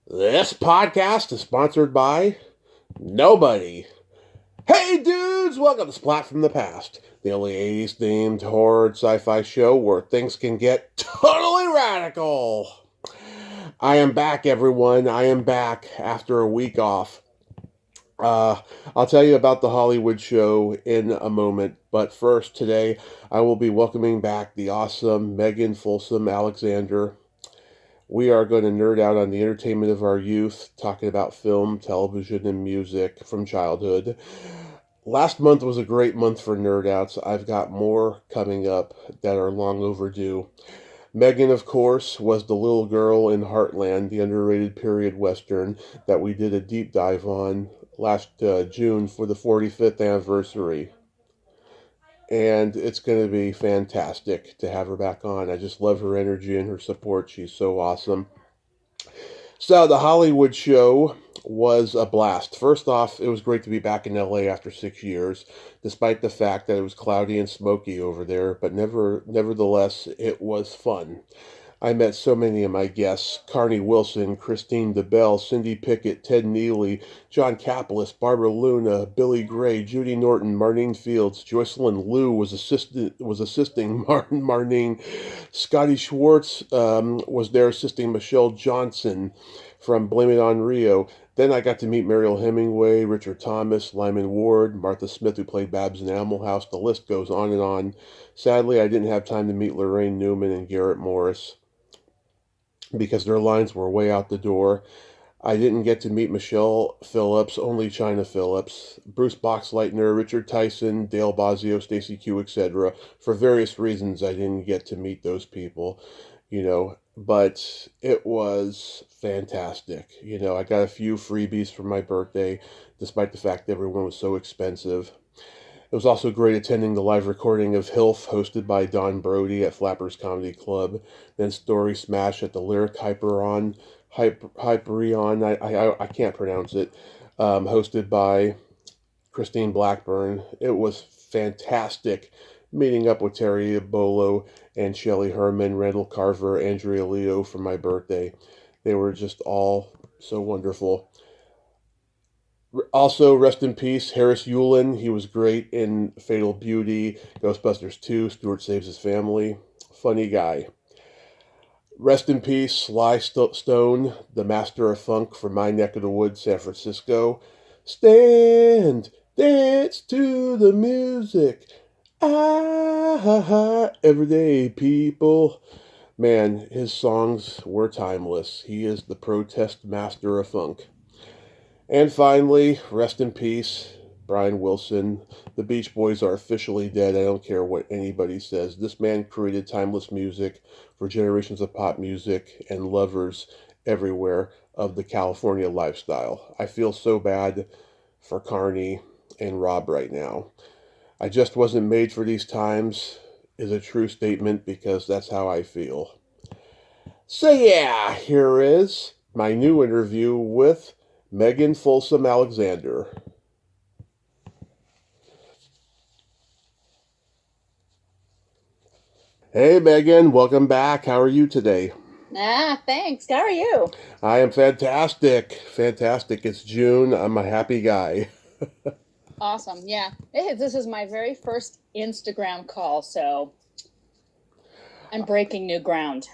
This podcast is sponsored by nobody. Hey dudes, welcome to Splat from the Past, the only 80s themed horror sci-fi show where things can get totally radical. I am back, everyone. I am back after a week off. Uh, I'll tell you about the Hollywood show in a moment, but first, today I will be welcoming back the awesome Megan Folsom Alexander. We are going to nerd out on the entertainment of our youth, talking about film, television, and music from childhood. Last month was a great month for nerd outs. I've got more coming up that are long overdue. Megan, of course, was the little girl in Heartland, the underrated period western that we did a deep dive on last June for the 45th anniversary. And it's going to be fantastic to have her back on. I just love her energy and her support. She's so awesome. So the Hollywood show was a blast. First off, it was great to be back in LA after 6 years, despite the fact that it was cloudy and smoky over there, but nevertheless, it was fun. I met so many of my guests: Carney Wilson, Christine DeBelle, Cindy Pickett, Ted Neely, John Caplis, Barbara Luna, Billy Gray, Judy Norton, Marlene Fields, Jocelyn Liu was assisting Marlene. Scotty Schwartz was there assisting Michelle Johnson from Blame It on Rio. Then I got to meet Mariel Hemingway, Richard Thomas, Lyman Ward, Martha Smith, who played Babs in Animal House. The list goes on and on. Sadly, I didn't have time to meet Lorraine Newman and Garrett Morris because their lines were way out the door. I didn't get to meet Michelle Phillips, only China Phillips, Bruce Boxleitner, Richard Tyson, Dale Bozzio, Stacy Q, etc. For various reasons, I didn't get to meet those people, but it was fantastic. I got a few freebies for my birthday, despite the fact that everyone was so expensive. It was also great attending the live recording of HILF hosted by Don Brody at Flappers Comedy Club, then Story Smash at the Lyric Hyperion, I can't pronounce it, hosted by Christine Blackburn. It was fantastic meeting up with Terry Bolo and Shelley Herman, Randall Carver, Andrea Leo for my birthday. They were just all so wonderful. Also, rest in peace, Harris Yulin. He was great in Fatal Beauty, Ghostbusters 2, Stuart Saves His Family. Funny guy. Rest in peace, Sly Stone, the master of funk from my neck of the woods, San Francisco. Stand, dance to the music. Everyday people. Man, his songs were timeless. He is the protest master of funk. And finally, rest in peace, Brian Wilson. The Beach Boys are officially dead. I don't care what anybody says. This man created timeless music for generations of pop music and lovers everywhere of the California lifestyle. I feel so bad for Carney and Rob right now. I just wasn't made for these times is a true statement because that's how I feel. So yeah, here is my new interview with Megan Folsom Alexander. Hey Megan, welcome back. How are you today? Thanks. How are you? I am fantastic. Fantastic. It's June. I'm a happy guy. Awesome. Yeah. This is my very first Instagram call, so I'm breaking new ground.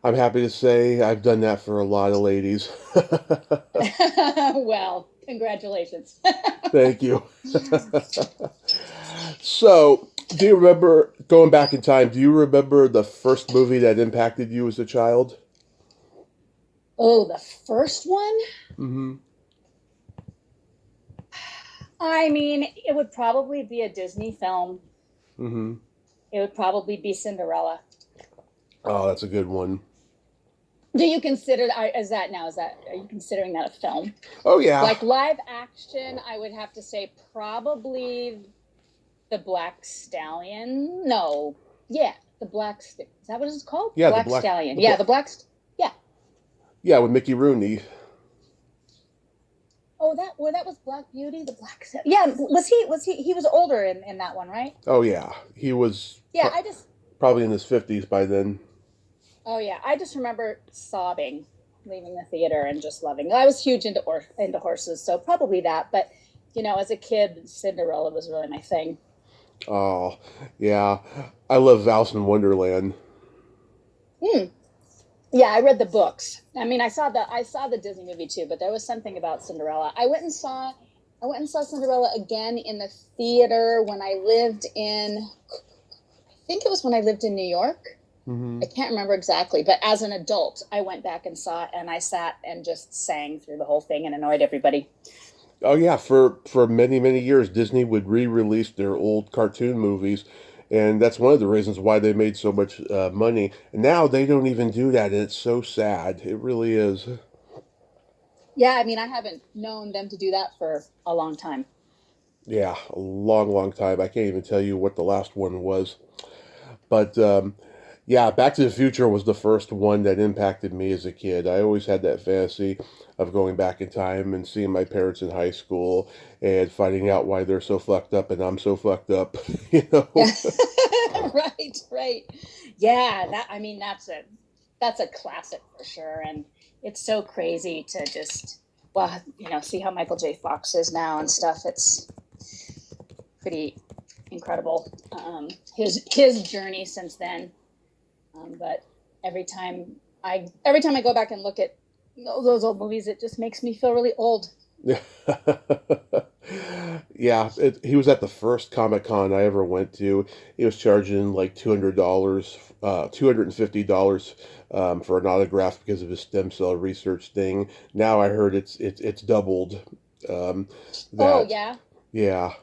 I'm happy to say I've done that for a lot of ladies. Well, congratulations. Thank you. So, do you remember, going back in time, do you remember the first movie that impacted you as a child? Oh, the first one? Mm-hmm. I mean, it would probably be a Disney film. Mm-hmm. It would probably be Cinderella. Oh, that's a good one. Do you consider is that now? Are you considering that a film? Oh, yeah. Like live action, I would have to say probably the Black Stallion. No, yeah, is that what it's called? Yeah, Black Stallion. Yeah, the Black. Yeah. Yeah, with Mickey Rooney. Oh, that was Black Beauty. The Black. Yeah, he was older in that one, right? Oh, yeah. He was Yeah, probably in his 50s by then. Oh yeah, I just remember sobbing leaving the theater and just loving. I was huge into horses, so probably that. But as a kid, Cinderella was really my thing. Oh, yeah. I love Alice in Wonderland. Hmm. Yeah, I read the books. I mean, I saw the Disney movie too, but there was something about Cinderella. I went and saw Cinderella again in the theater when I lived in. I think it was when I lived in New York. Hmm. I can't remember exactly, but as an adult, I went back and saw it, and I sat and just sang through the whole thing and annoyed everybody. Oh yeah, for many many years, Disney would re-release their old cartoon movies, and that's one of the reasons why they made so much money. And now they don't even do that, and it's so sad. It really is. Yeah, I mean, I haven't known them to do that for a long time. Yeah, a long, long time. I can't even tell you what the last one was. But yeah, Back to the Future was the first one that impacted me as a kid. I always had that fantasy of going back in time and seeing my parents in high school and finding out why they're so fucked up and I'm so fucked up, you know? Yeah, right, right. Yeah, that I mean, that's a classic for sure, and it's so crazy to just see how Michael J. Fox is now and stuff. It's pretty incredible. His journey since then. But every time every time I go back and look at those old movies, it just makes me feel really old. Yeah, he was at the first Comic Con I ever went to. He was charging like $200, $250 for an autograph because of his stem cell research thing. Now I heard it's doubled. Um, Oh that yeah, yeah,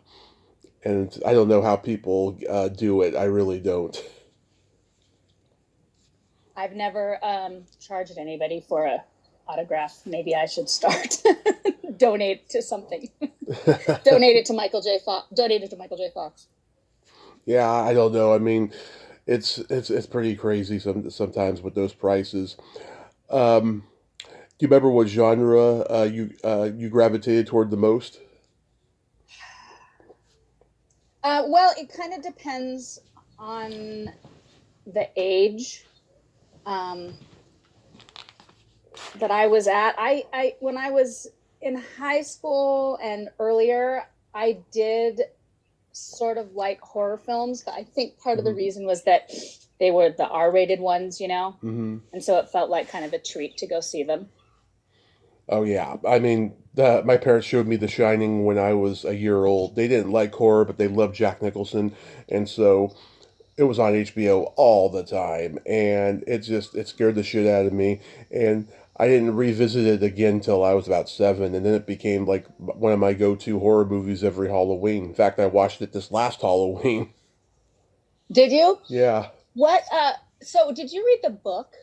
and I don't know how people do it. I really don't. I've never charged anybody for a autograph. Maybe I should start. Donate to something. Donate it to Michael J. Fox. Donate it to Michael J. Fox. Yeah, I don't know. I mean, it's pretty crazy sometimes with those prices. Um, do you remember what genre you gravitated toward the most? Well, it kind of depends on the age um, that I was at. I when I was in high school and earlier, I did sort of like horror films, but I think part of the Hmm. reason was that they were the R-rated ones, Hmm. and so it felt like kind of a treat to go see them. Oh yeah, I mean, my parents showed me The Shining when I was a year old. They didn't like horror, but they loved Jack Nicholson, and so it was on HBO all the time, and it scared the shit out of me, and I didn't revisit it again till I was about 7, and then it became like one of my go-to horror movies every Halloween. In fact, I watched it this last Halloween. Did you? Yeah. What? So did you read the book?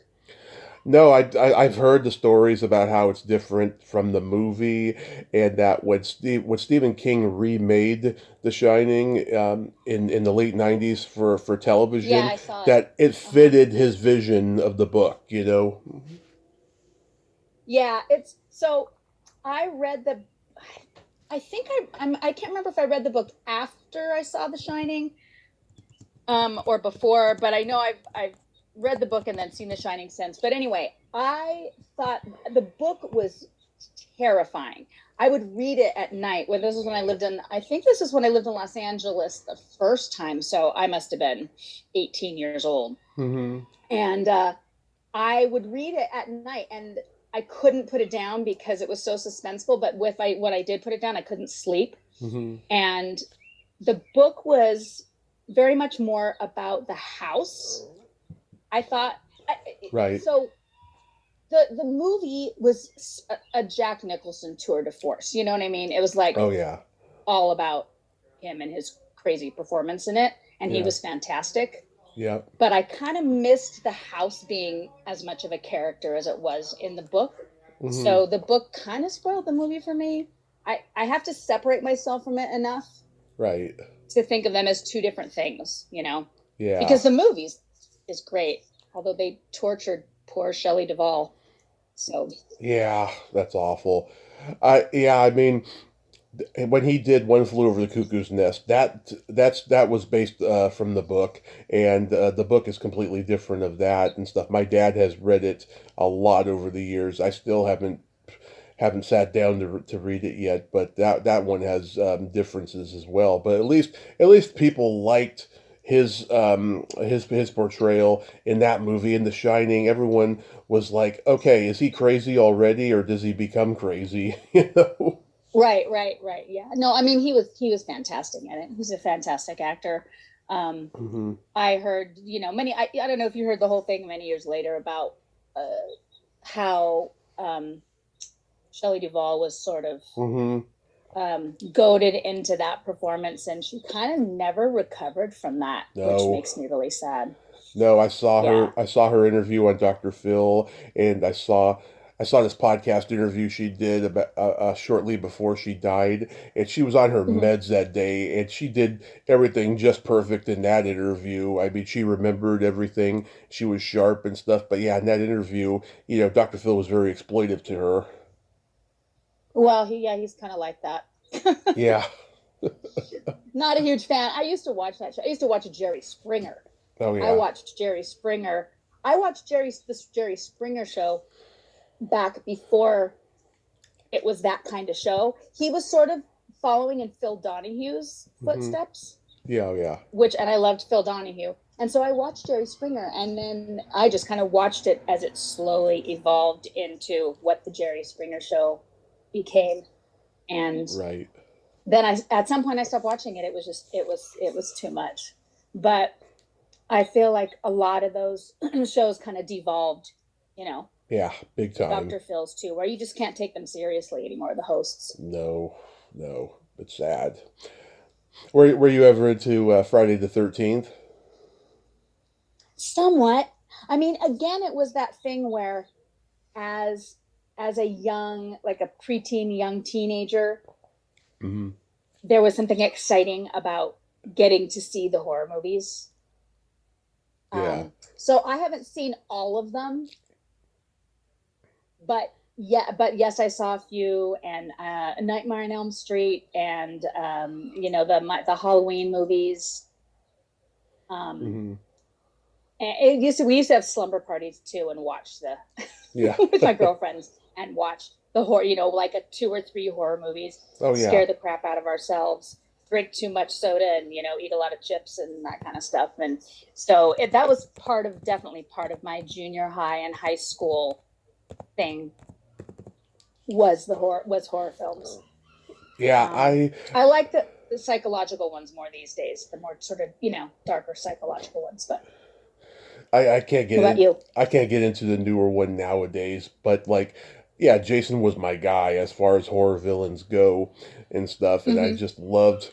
No, I've heard the stories about how it's different from the movie, and that when Stephen King remade The Shining in the late '90s for Yeah, television, I saw it. that it Uh-huh. fitted his vision of the book. You know. Yeah, it's so I read the I think I can't remember if I read the book after I saw The Shining or before, but I know I've read the book and then seen The Shining since. But anyway, I thought the book was terrifying. I would read it at night. When this is when I lived in I think this is when I lived in Los Angeles the first time, so I must have been 18 years old. Hmm. And I would read it at night and I couldn't put it down because it was so suspenseful. But what I did put it down, I couldn't sleep. Hmm. And the book was very much more about the house. I thought Right. so. The movie was a Jack Nicholson tour de force. You know what I mean? It was like Oh yeah. all about him and his crazy performance in it, and he Yeah. was fantastic. Yeah. But I kind of missed the house being as much of a character as it was in the book. Hmm. So the book kind of spoiled the movie for me. I have to separate myself from it enough Right. to think of them as two different things, Yeah. because the movies is great, although they tortured poor Shelley Duvall. So Yeah. That's awful. I mean, when he did One Flew Over the Cuckoo's Nest, that was based from the book, and the book is completely different of that and stuff. My dad has read it a lot over the years. I still haven't sat down to read it yet, but that one has differences as well. But at least people liked his portrayal in that movie. In The Shining, everyone was like, okay, is he crazy already, or does he become crazy? You know. Right. Yeah. No, I mean he was fantastic in it. He's a fantastic actor. Hmm. I heard, many. I don't know if you heard the whole thing many years later about uh, how Shelley Duvall was sort of Hmm. goaded into that performance, and she kind of never recovered from that, which No. makes me really sad. No, I saw Yeah. her. I saw her interview on Dr. Phil, and I saw this podcast interview she did about shortly before she died, and she was on her Mhm. meds that day, and she did everything just perfect in that interview. I mean, she remembered everything. She was sharp and stuff. But yeah, in that interview, Dr. Phil was very exploitive to her. Well, he's kind of like that. Yeah. Not a huge fan. I used to watch that show. I used to watch Jerry Springer. Oh I yeah. watched Jerry Springer. I watched this Jerry Springer show back before it was that kind of show. He was sort of following in Phil Donahue's Hmm. footsteps, Yeah. Oh, yeah. and I loved Phil Donahue. And so I watched Jerry Springer, and then I just kind of watched it as it slowly evolved into what the Jerry Springer show became. And Right. then at some point I stopped watching it. It was too much. But I feel like a lot of those shows kind of devolved, you know, Yeah. Big time. Dr. Phil's too, where you just can't take them seriously anymore, the hosts. No. No. It's sad. Were you ever into Friday the 13th? Somewhat. I mean, again, it was that thing where as as a young, like a preteen, young teenager, Hmm. there was something exciting about getting to see the horror movies. Yeah. So I haven't seen all of them, but yeah, but yes, I saw a few, and Nightmare on Elm Street, and the Halloween movies. Um, Hmm. and we used to have slumber parties too, and watch the Yeah. with my girlfriends and watch the horror, like a two or three horror movies, Oh yeah. scare the crap out of ourselves, drink too much soda, and eat a lot of chips and that kind of stuff. And so that was definitely part of my junior high and high school thing, was horror films. Yeah. Um, I like the psychological ones more these days, the more sort of darker psychological ones. But I can't what get about in. you? I can't get into the newer one nowadays. But like, yeah, Jason was my guy as far as horror villains go and stuff, and I Mm-hmm. just loved.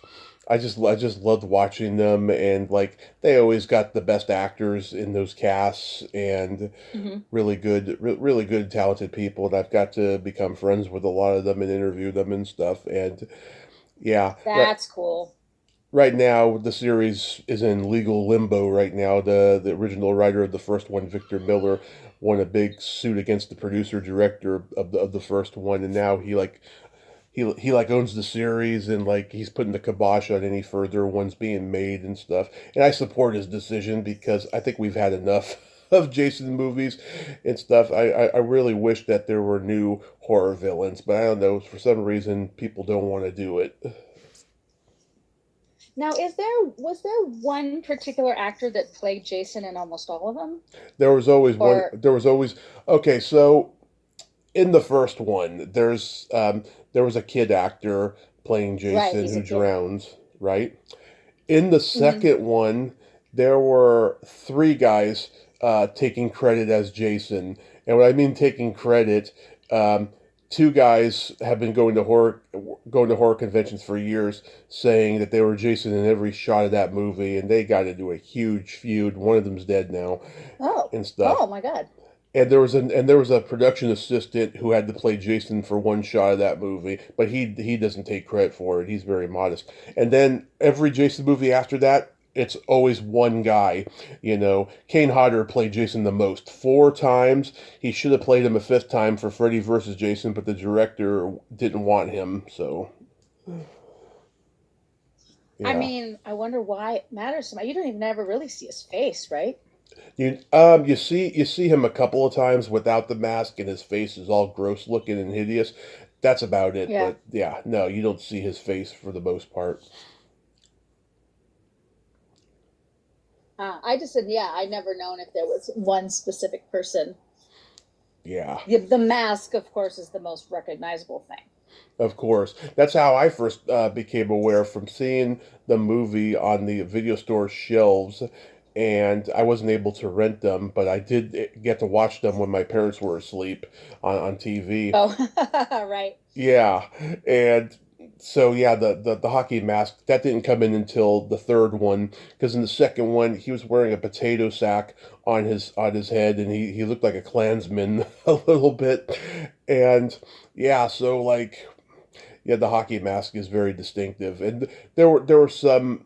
I just loved watching them, and like they always got the best actors in those casts, and Mm-hmm. really good, talented people. And I've got to become friends with a lot of them and interview them and stuff. And yeah, right. That's cool. Right now, the series is in legal limbo. Right now, the original writer of the first one, Victor Miller, won a big suit against the producer director of the first one, and now he like owns the series, and like he's putting the kibosh on any further ones being made and stuff. And I support his decision because I think we've had enough of Jason movies and stuff. I really wish that there were new horror villains, but I don't know, for some reason people don't want to do it. Now, was there one particular actor that played Jason in almost all of them? There was always one. Or There was always okay. So in the first one, there was a kid actor playing right, Jason he's a who kid. drowns, right? In the Hmm. second one, there were three guys taking credit as Jason, and when I mean taking credit, um, two guys have been going to horror conventions for years, saying that they were Jason in every shot of that movie, and they got into a huge feud. One of them's dead now, Oh, and stuff. oh my God. And there was a production assistant who had to play Jason for one shot of that movie, but he doesn't take credit for it. He's very modest. And then every Jason movie after that, it's always one guy. Kane Hodder played Jason the most, four times. He should have played him a fifth time for Freddy versus Jason, but the director didn't want him. So I Yeah. mean, I wonder why it matters so much. You don't even ever really see his face, right? You see him a couple of times without the mask, and his face is all gross looking and hideous. That's about it. Yeah. But yeah, no, you don't see his face for the most part. I just said, yeah, I never known if there was one specific person. Yeah, The mask, of course, is the most recognizable thing. of course. That's how I first became aware from seeing the movie on the video store shelves. And I wasn't able to rent them, but I did get to watch them when my parents were asleep on TV. Oh, right. Yeah, and so yeah, the hockey mask that didn't come in until the third one because in the second one he was wearing a potato sack on his head and he looked like a Klansman a little bit, and yeah, so like yeah, the hockey mask is very distinctive, and there were some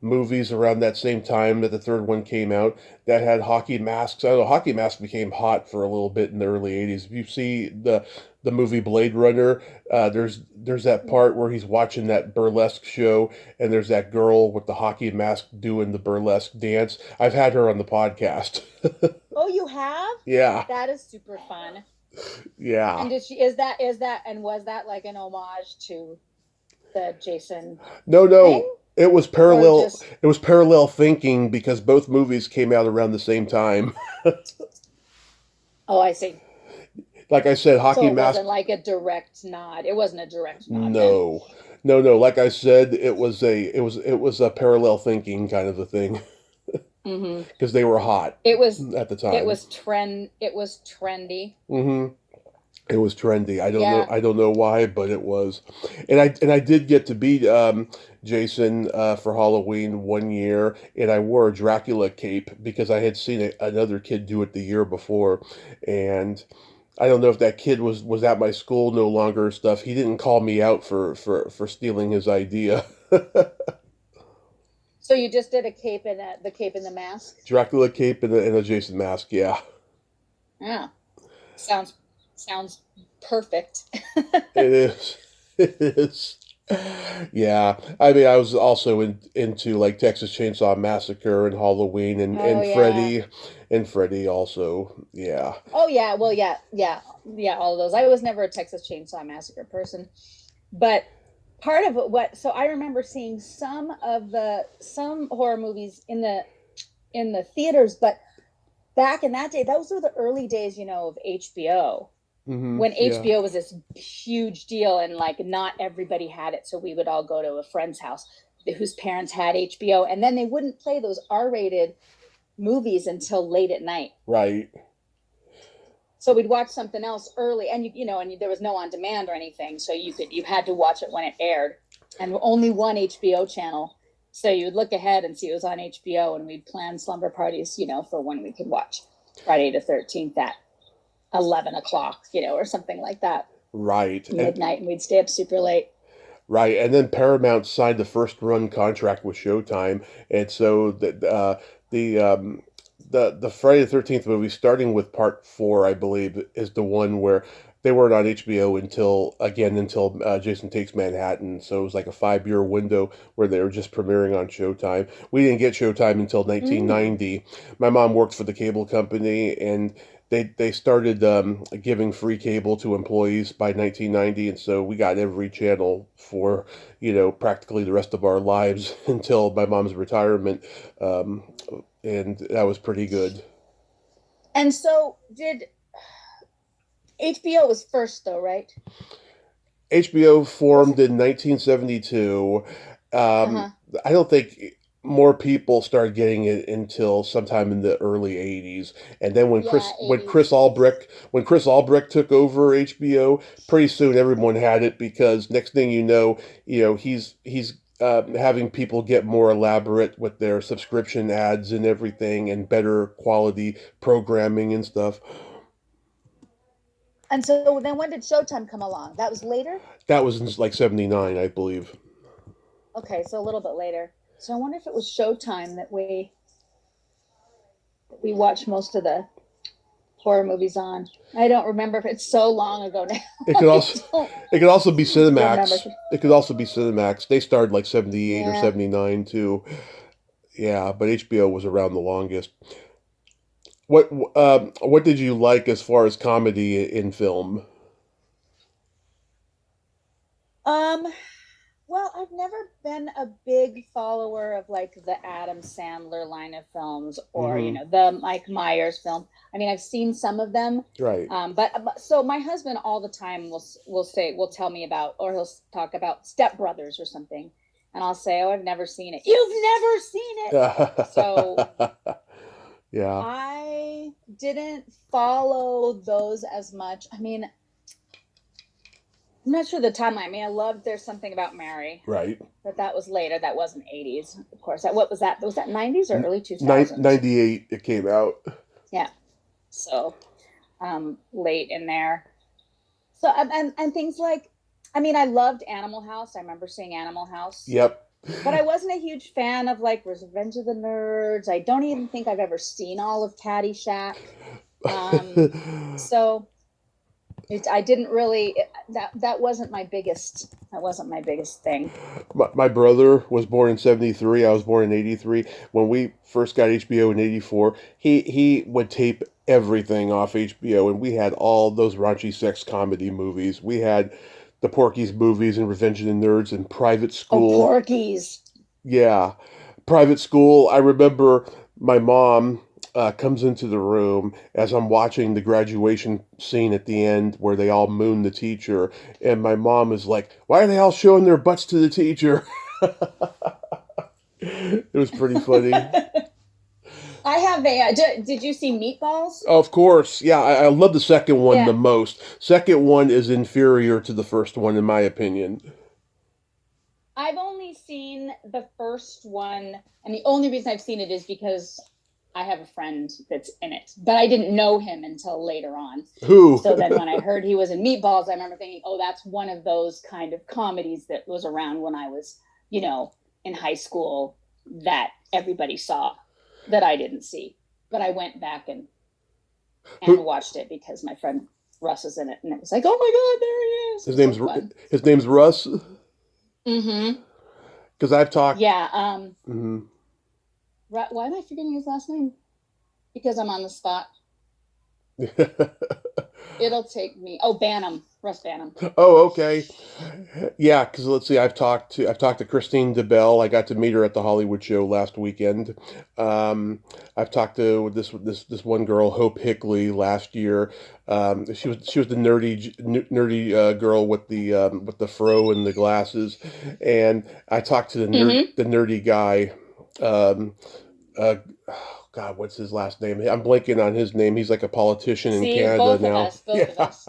movies around that same time that the third one came out that had hockey masks. I don't know, hockey masks became hot for a little bit in the early '80s. If you see the movie Blade Runner, there's that part where he's watching that burlesque show, and there's that girl with the hockey mask doing the burlesque dance. I've had her on the podcast. Oh, you have? Yeah, That is super fun. yeah. And and was that like an homage to the Jason No, thing? no. It was Or parallel. just, It was parallel thinking because both movies came out around the same time. oh, I see. Like I said, So hockey it mask. wasn't like a direct nod. It wasn't a direct nod then. No, no, no. Like I said, it was a parallel thinking kind of a thing Mm-hmm. because they were hot It was at the it time. was trend it was trendy. Hmm. It was trendy. I don't know. Yeah. I don't know why, but it was. And I did get to be Jason for Halloween one year, and I wore a Dracula cape because I had seen another kid do it the year before, and I don't know if that kid was at my school no longer or stuff. He didn't call me out for stealing his idea. So you just did a cape and the cape and the mask? Dracula cape and a Jason mask. Yeah, Yeah. Sounds sounds perfect. it is. It is. Yeah, I mean, I was also into like Texas Chainsaw Massacre and Halloween Oh and yeah. Freddy also. Yeah, Oh yeah. Well, yeah, yeah, yeah. All of those. I was never a Texas Chainsaw Massacre person, but part of what. So I remember seeing some horror movies in the theaters, but back in that day, those were the early days, of HBO. When yeah, HBO was this huge deal, and like not everybody had it, so we would all go to a friend's house whose parents had HBO, and then they wouldn't play those R-rated movies until late at night. right, So we'd watch something else early, and and there was no on demand or anything, so you had to watch it when it aired, and only one HBO channel. So you would look ahead and see it was on HBO, and we'd plan slumber parties, for when we could watch Friday the 13th at 11 o'clock, or something like that, right, midnight, and we'd stay up super late. right. And then Paramount signed the first run contract with Showtime, and so the the Friday the 13th movie, starting with part four, I believe, is the one where they weren't on HBO until Jason Takes Manhattan. So it was like a 5 year window where they were just premiering on Showtime. We didn't get Showtime until Mm. 1990. My mom worked for the cable company, and they started giving free cable to employees by 1990, and so we got every channel for practically the rest of our lives until my mom's retirement, um, and that was pretty good. And so did HBO was first though, right? HBO Was formed it? in 1972. Um, Uh-huh. I don't think more people started getting it until sometime in the early 80s. And then when Yeah, Chris when 80s. Chris Albrecht took over HBO, pretty soon everyone had it because next thing he's having people get more elaborate with their subscription ads and everything and better quality programming and stuff. And so then when did Showtime come along? That was later? That was in like 79, I believe. Okay, so a little bit later. So I wonder if it was Showtime that we watched most of the horror movies on. I don't remember if it's so long ago now. It could also it could also be Remember. Cinemax. It could also be Cinemax. They started like 78 or Yeah. 79 too. Yeah, but HBO was around the longest. What did you like as far as comedy in film? Um, well, I've never been a big follower of like the Adam Sandler line of films or, Hmm. the Mike Myers film. I mean, I've seen some of them. Right. But so my husband all the time will tell me about, or he'll talk about Step Brothers or something. And I'll say, "Oh, I've never seen it." "You've never seen it." So Yeah. I didn't follow those as much. I mean, I'm not sure the timeline. I mean, I loved There's Something About Mary, Right. but that was later. That wasn't 80s, of course. What was that? Was that 90s or early 2000s? 98 it came out. Yeah. So late in there. So and things like, I mean, I loved Animal House. I remember seeing Animal House, Yep. but I wasn't a huge fan of like Revenge of the Nerds. I don't even think I've ever seen all of Caddyshack. So I didn't really, that wasn't my biggest, thing. My brother was born in 73. I was born in 83. When we first got HBO in 84, he would tape everything off HBO, and we had all those raunchy sex comedy movies. We had the Porky's movies and Revenge of the Nerds and Private Oh, School. Porky's. Yeah, Private School. I remember my mom comes into the room as I'm watching the graduation scene at the end where they all moon the teacher, and my mom is like, "Why are they all showing their butts to the teacher?" It was pretty funny. I have a. Did you see Meatballs? Of course, yeah, I love the second one the Yeah, most. Second one is inferior to the first one, in my opinion. I've only seen the first one, and the only reason I've seen it is because I have a friend that's in it, but I didn't know him until later on. Who? So then when I heard he was in Meatballs, I remember thinking, oh, that's one of those kind of comedies that was around when I was, in high school that everybody saw that I didn't see. But I went back and Who? watched it because my friend Russ is in it, and it was like, oh my God, there he is. It His was so name's fun. his name's Russ. Mm-hmm. Because I've talked. Yeah. Mhm. Why am I forgetting his last name? Because I'm on the spot. It'll take me. Oh, Banham, Russ Banham. Oh, okay. Yeah, because let's see, I've talked to Christine DeBelle. I got to meet her at the Hollywood show last weekend. I've talked to this one girl, Hope Hickley, last year. She was the nerdy girl with the fro and the glasses, and I talked to Mm-hmm. the nerdy guy. Um, oh God, what's his last name? I'm blanking on his name. He's like a politician in See, Canada both of now. us, both of Yeah. us.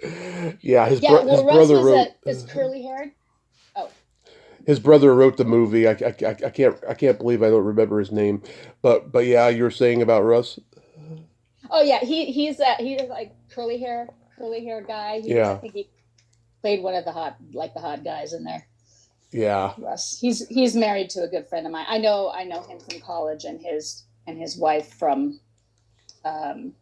Yeah, Yeah, his well, Russ brother was wrote is curly haired. Oh, his brother wrote the movie. I can't believe I don't remember his name, but yeah, you were saying about Russ. oh yeah, he's like curly hair guy. I Yeah, think he played one of the hot guys in there. yeah, Russ. He's married to a good friend of mine. I know him from college, and his wife from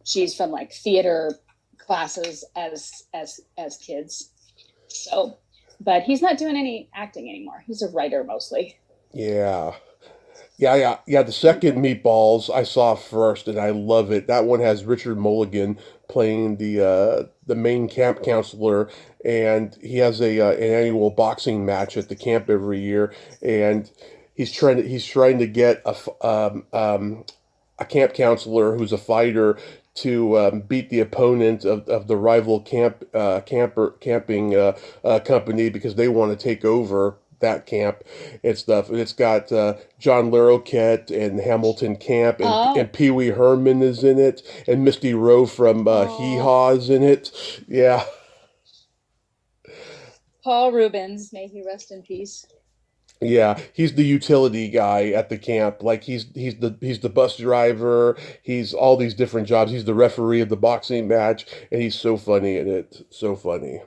she's from like theater classes as kids. So, but he's not doing any acting anymore. He's a writer mostly. yeah. Yeah. The second Meatballs I saw first, and I love it. That one has Richard Mulligan playing the main camp counselor, and he has an annual boxing match at the camp every year, and he's trying to get a camp counselor who's a fighter to beat the opponent of the rival camping company because they want to take over that camp and stuff. And it's got John Larroquette and Hamilton Camp and Oh, Pee Wee Herman is in it and Misty Rowe from Hee oh, Haw's in it. Yeah, Paul Rubens, may he rest in peace. yeah, he's the utility guy at the camp. Like he's the bus driver. He's all these different jobs. He's the referee of the boxing match, and he's so funny in it. So funny.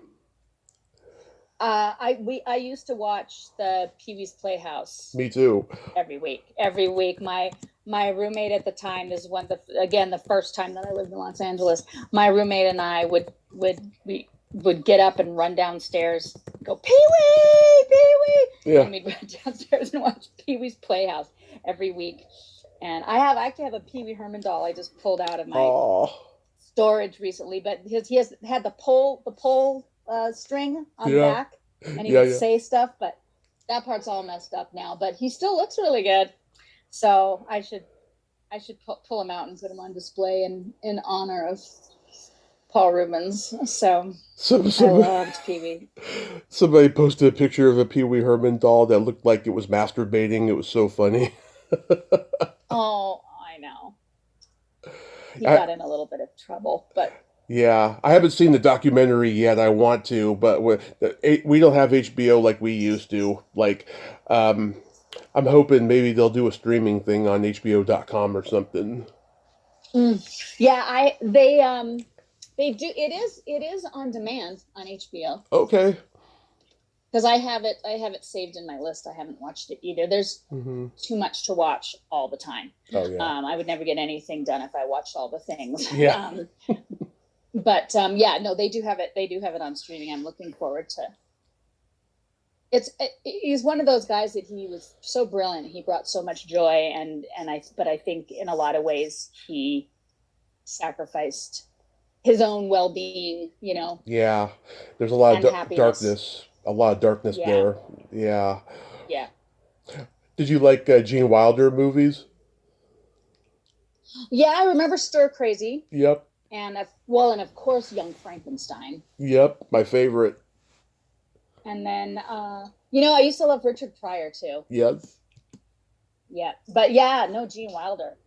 I used to watch the Pee Wee's Playhouse Me too. every week. Every week, my roommate at the time, is again the first time that I lived in Los Angeles. My roommate and I we would get up and run downstairs, go Pee Wee, Pee Wee, Yeah. and we'd run downstairs and watch Pee Wee's Playhouse every week. And I actually have a Pee Wee Herman doll I just pulled out of my storage recently, but he has had the pole string on the Yeah. back, and he Yeah, would yeah. say stuff, but that part's all messed up now. But he still looks really good, so I should pull him out and put him on display in honor of Paul Rubens. So I loved Pee Wee. Somebody posted a picture of a Pee Wee Herman doll that looked like it was masturbating. It was so funny. Oh, I know. He got in a little bit of trouble, but yeah, I haven't seen the documentary yet. I want to, but we don't have HBO like we used to. Like, I'm hoping maybe they'll do a streaming thing on HBO.com or something. Yeah, they do. It is on demand on HBO. Okay. Because I have it saved in my list. I haven't watched it either. There's too much to watch all the time. Oh yeah. I would never get anything done if I watched all the things. Yeah. But yeah, no, they do have it. They do have it on streaming. I'm looking forward to. He's one of those guys that he was so brilliant. He brought so much joy, but I think in a lot of ways he sacrificed his own well-being. Yeah, there's a lot of happiness. A lot of darkness there. Yeah. Yeah. Did you like Gene Wilder movies? Yeah, I remember Stir Crazy. Yep. And of course, Young Frankenstein. Yep, my favorite. And then, I used to love Richard Pryor too. Yes. Yeah, but yeah, no, Gene Wilder.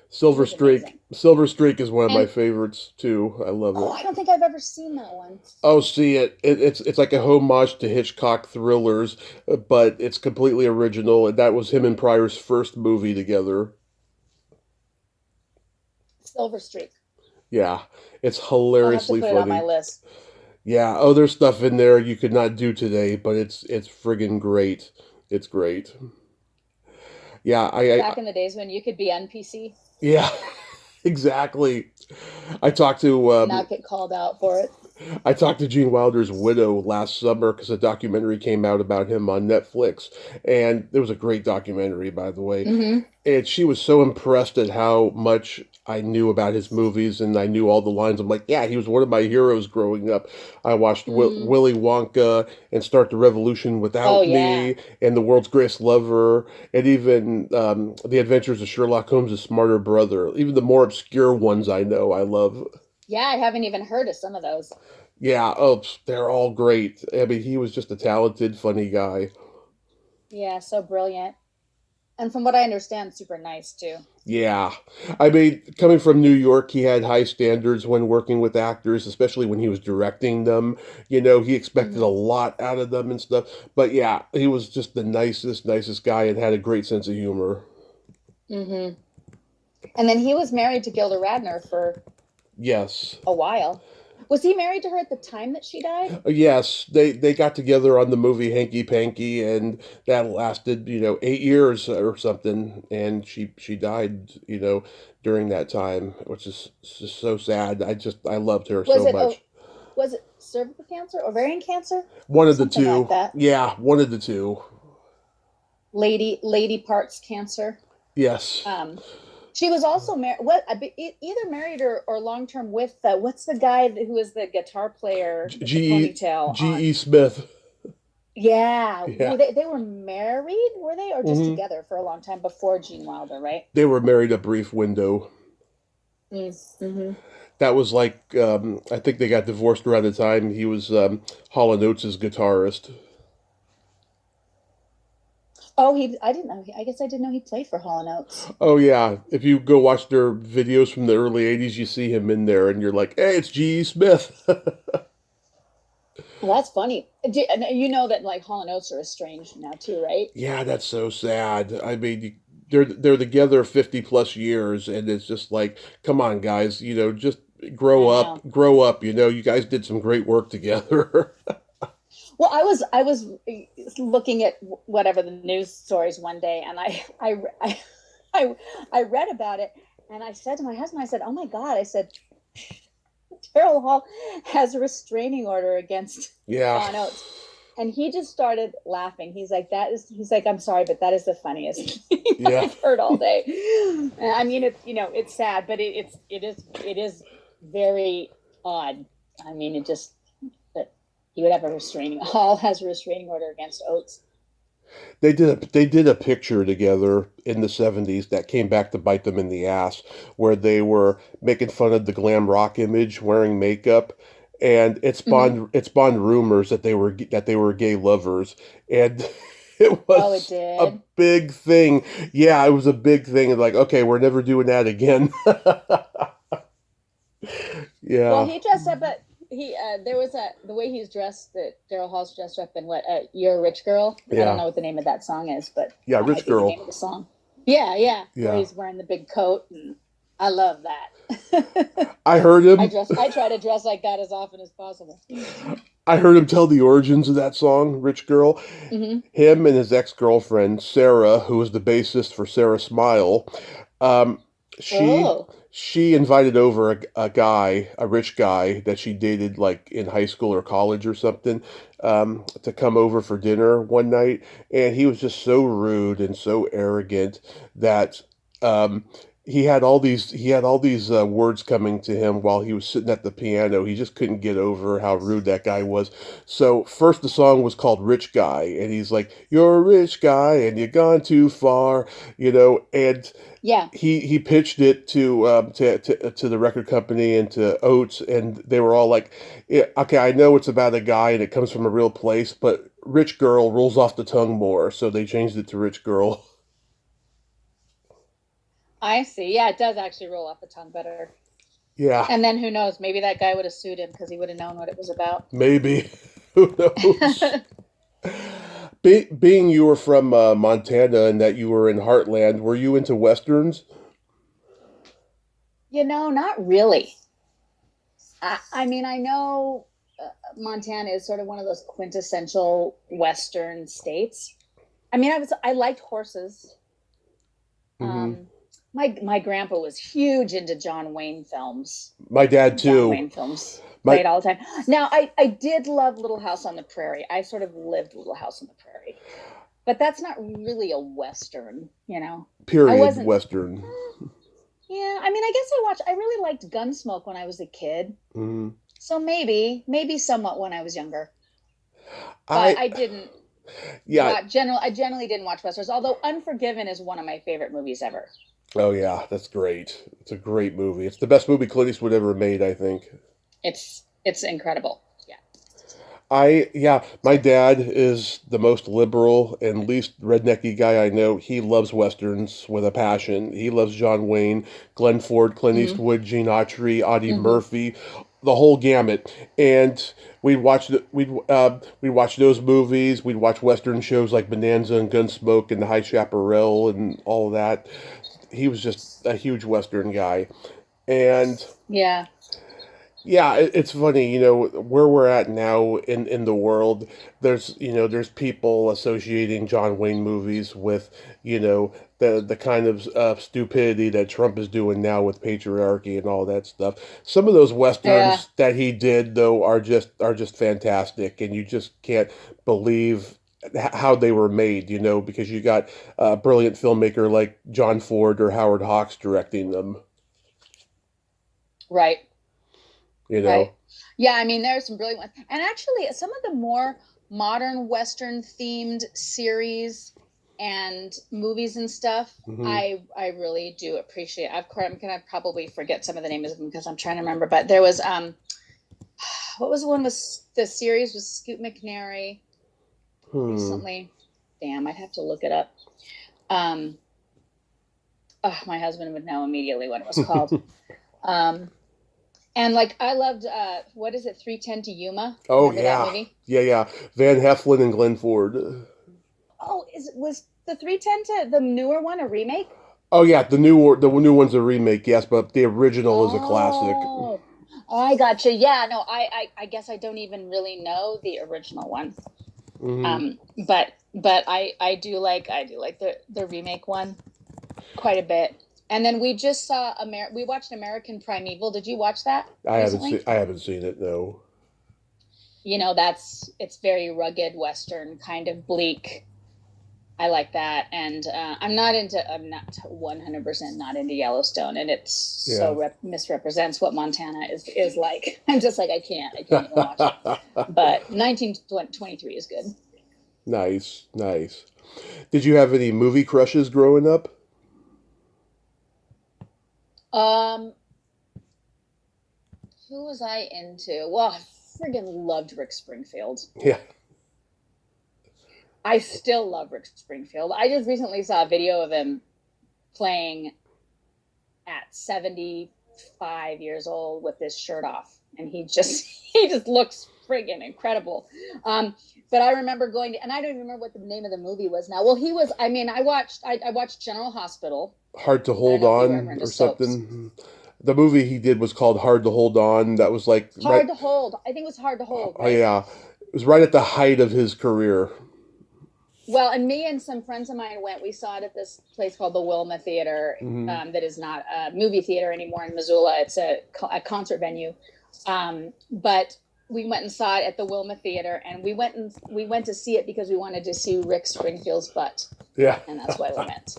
Silver Streak. Silver Streak is one of my favorites too. I love it. Oh, I don't think I've ever seen that one. Oh, see it. It's like a homage to Hitchcock thrillers, but it's completely original. And that was him and Pryor's first movie together. Silver Streak. Yeah, it's hilariously funny. I'll have to put it on my list. Yeah. Oh, there's stuff in there you could not do today, but it's friggin' great. It's great. Yeah, back in the days when you could be NPC. Yeah, exactly. I talked to not get called out for it. I talked to Gene Wilder's widow last summer because a documentary came out about him on Netflix, and it was a great documentary, by the way. Mm-hmm. And she was so impressed at how much I knew about his movies, and I knew all the lines. I'm like, yeah, he was one of my heroes growing up. I watched Willy Wonka and Start the Revolution Without Me, and The World's Greatest Lover, and even The Adventures of Sherlock Holmes' Smarter Brother. Even the more obscure ones I know, I love. Yeah, I haven't even heard of some of those. Yeah, oh, they're all great. I mean, he was just a talented, funny guy. Yeah, so brilliant. And from what I understand, super nice, too. Yeah. I mean, coming from New York, he had high standards when working with actors, especially when he was directing them. He expected a lot out of them and stuff. But yeah, he was just the nicest guy and had a great sense of humor. Mm-hmm. And then he was married to Gilda Radner for... Yes. A while. Was he married to her at the time that she died? Yes, they got together on the movie Hanky Panky, and that lasted 8 years or something, and she died during that time, which is just so sad. I loved her so much. Was it cervical cancer, ovarian cancer? One of the two. Like that. Yeah, one of the two. Lady parts cancer. Yes. She was also married. Either married or long term with what's the guy who was the guitar player? G.E. Smith. Yeah. They were married, were they, or just together for a long time before Gene Wilder, right? They were married a brief window. Mm-hmm. That was like I think they got divorced around the time he was Hall & Oates' guitarist. Oh, I didn't know. I guess I didn't know he played for Hall & Oates. Oh, yeah. If you go watch their videos from the early 80s, you see him in there, and you're like, hey, it's G.E. Smith. Well, that's funny. You know that, like, Hall & Oates are estranged now, too, right? Yeah, that's so sad. I mean, they're together 50-plus years, and it's just like, come on, guys, just grow up. You guys did some great work together. Well, I was looking at whatever the news stories one day, and I I read about it, and I said to my husband, I said, "Oh my God!" I said, "Daryl Hall has a restraining order against Yeah. John Oates," and he just started laughing. He's like, He's like, "I'm sorry, but that is the funniest thing I've heard all day." And I mean, it's sad, but it is very odd. I mean, it just that he would have Hall has a restraining order against Oates. They did a picture together in the 70s that came back to bite them in the ass, where they were making fun of the glam rock image, wearing makeup, and it spawned rumors that they were gay lovers, and it was a big thing. Yeah, it was a big thing. Like, okay, we're never doing that again. Yeah. Well, he dressed up, but there was the way he's dressed, that Daryl Hall's dressed up in You're a Rich Girl. Yeah. I don't know what the name of that song is, but yeah, Rich Girl. The name of the song. Yeah. Where he's wearing the big coat, and I love that. I heard him. I try to dress like that as often as possible. I heard him tell the origins of that song, Rich Girl. Mm-hmm. Him and his ex-girlfriend, Sarah, who was the bassist for Sarah Smile, she invited over a rich guy that she dated like in high school or college or something, to come over for dinner one night. And he was just so rude and so arrogant that he had all these words coming to him while he was sitting at the piano. He just couldn't get over how rude that guy was. So first the song was called Rich Guy, and he's like, "You're a rich guy and you've gone too far," and yeah, he pitched it to the record company and to Oates, and they were all like, yeah, "Okay, I know it's about a guy and it comes from a real place, but Rich Girl rolls off the tongue more," so they changed it to Rich Girl. I see. Yeah, it does actually roll off the tongue better. Yeah. And then who knows? Maybe that guy would have sued him because he would have known what it was about. Maybe. Who knows? Being you were from Montana and that you were in Heartland, were you into Westerns? Not really. I mean, I know Montana is sort of one of those quintessential Western states. I mean, I liked horses. Mm-hmm. My grandpa was huge into John Wayne films. My dad too. John Wayne films played all the time. Now, I did love Little House on the Prairie. I sort of lived Little House on the Prairie, but that's not really a Western, Period Western. Yeah, I mean, I guess I really liked Gunsmoke when I was a kid. Mm-hmm. So maybe somewhat when I was younger. But I didn't. Yeah. I generally didn't watch Westerns, although Unforgiven is one of my favorite movies ever. Oh yeah, that's great. It's a great movie. It's the best movie Clint Eastwood ever made, I think. It's incredible. My dad is the most liberal and least rednecky guy I know. He loves Westerns with a passion. He loves John Wayne, Glenn Ford, Clint mm-hmm. Eastwood, Gene Autry, Audie mm-hmm. Murphy, the whole gamut. And we'd watch those movies. We'd watch Western shows like Bonanza and Gunsmoke and The High Chaparral and all of that. He was just a huge Western guy. And yeah, it's funny, where we're at now in the world, there's people associating John Wayne movies with, the kind of stupidity that Trump is doing now with patriarchy and all that stuff. Some of those Westerns that he did, though, are just fantastic, and you just can't believe how they were made, because you got a brilliant filmmaker like John Ford or Howard Hawks directing them. Right. Right. Yeah, I mean, there's some brilliant ones. And actually, some of the more modern Western themed series and movies and stuff, mm-hmm. I really do appreciate. I'm going to probably forget some of the names of them because I'm trying to remember. But there was, what was the one with the series with Scoot McNairy recently? Damn, I'd have to look it up. My husband would know immediately what it was called. And I loved, what is it, 3:10 to Yuma? Oh, remember that movie? Yeah. Van Heflin and Glenn Ford. Oh, was the 3:10 to the newer one a remake? Oh yeah, the new one's a remake, yes, but the original is a classic. Oh, I gotcha. Yeah, no, I guess I don't even really know the original one. Mm-hmm. But I do like the remake one. quite a bit. And then we just saw we watched American Primeval. Did you watch that recently? I haven't seen it. No. You know, it's very rugged Western, kind of bleak. I like that, and I'm not 100% not into Yellowstone, and it's so misrepresents what Montana is like. I'm just like I can't even watch it. But 1923 is good. Nice. Did you have any movie crushes growing up? Who was I into? Well, I friggin' loved Rick Springfield. Yeah. I still love Rick Springfield. I just recently saw a video of him playing at 75 years old with his shirt off, and he just looks friggin' incredible. But I remember going to, and I don't even remember what the name of the movie was now. Well, I watched General Hospital. Hard to Hold On or something. The movie he did was called Hard to Hold On. That was like Hard to Hold. I think it was Hard to Hold. Right? Oh yeah, it was right at the height of his career. Well, and me and some friends of mine went. We saw it at this place called the Wilma Theater. That is not a movie theater anymore in Missoula. It's a concert venue. But we went and saw it at the Wilma Theater, and we went to see it because we wanted to see Rick Springfield's butt. Yeah, and that's why we went.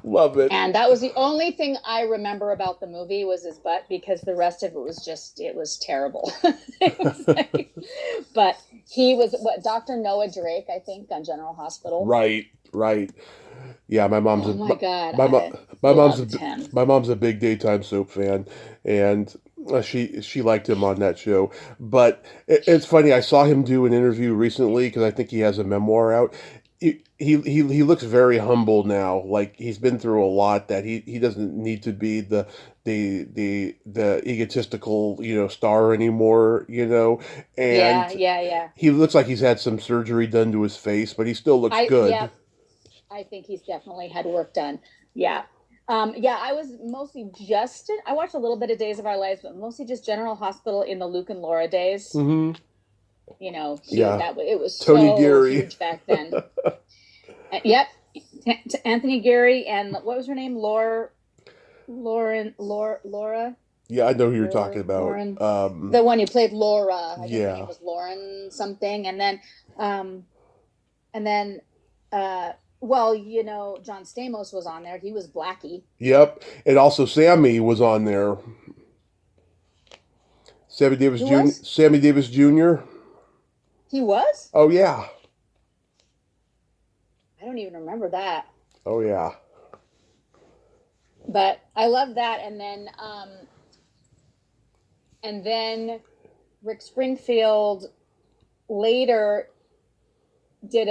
Love it. And that was the only thing I remember about the movie was his butt, because the rest of it was terrible. But he was Dr. Noah Drake, I think, on General Hospital. Right. Yeah, my mom's my mom's a big daytime soap fan, and she liked him on that show. But it's funny, I saw him do an interview recently because I think he has a memoir out. He looks very humble now. Like he's been through a lot, that he doesn't need to be the egotistical, star anymore, and yeah. He looks like he's had some surgery done to his face, but he still looks good. Yeah, I think he's definitely had work done. Yeah. I was mostly I watched a little bit of Days of Our Lives, but mostly just General Hospital in the Luke and Laura days. Mm-hmm. It was Tony so Geary. Huge back then. Yep. Anthony Geary, and what was her name? Laura. Yeah, I know who you're talking about. Lauren, the one who played Laura. I think her name was Lauren something, and then John Stamos was on there. He was Blackie. Yep, and also Sammy was on there. Sammy Davis Jr. He was? Oh yeah. I don't even remember that. Oh yeah. But I love that, and then Rick Springfield later did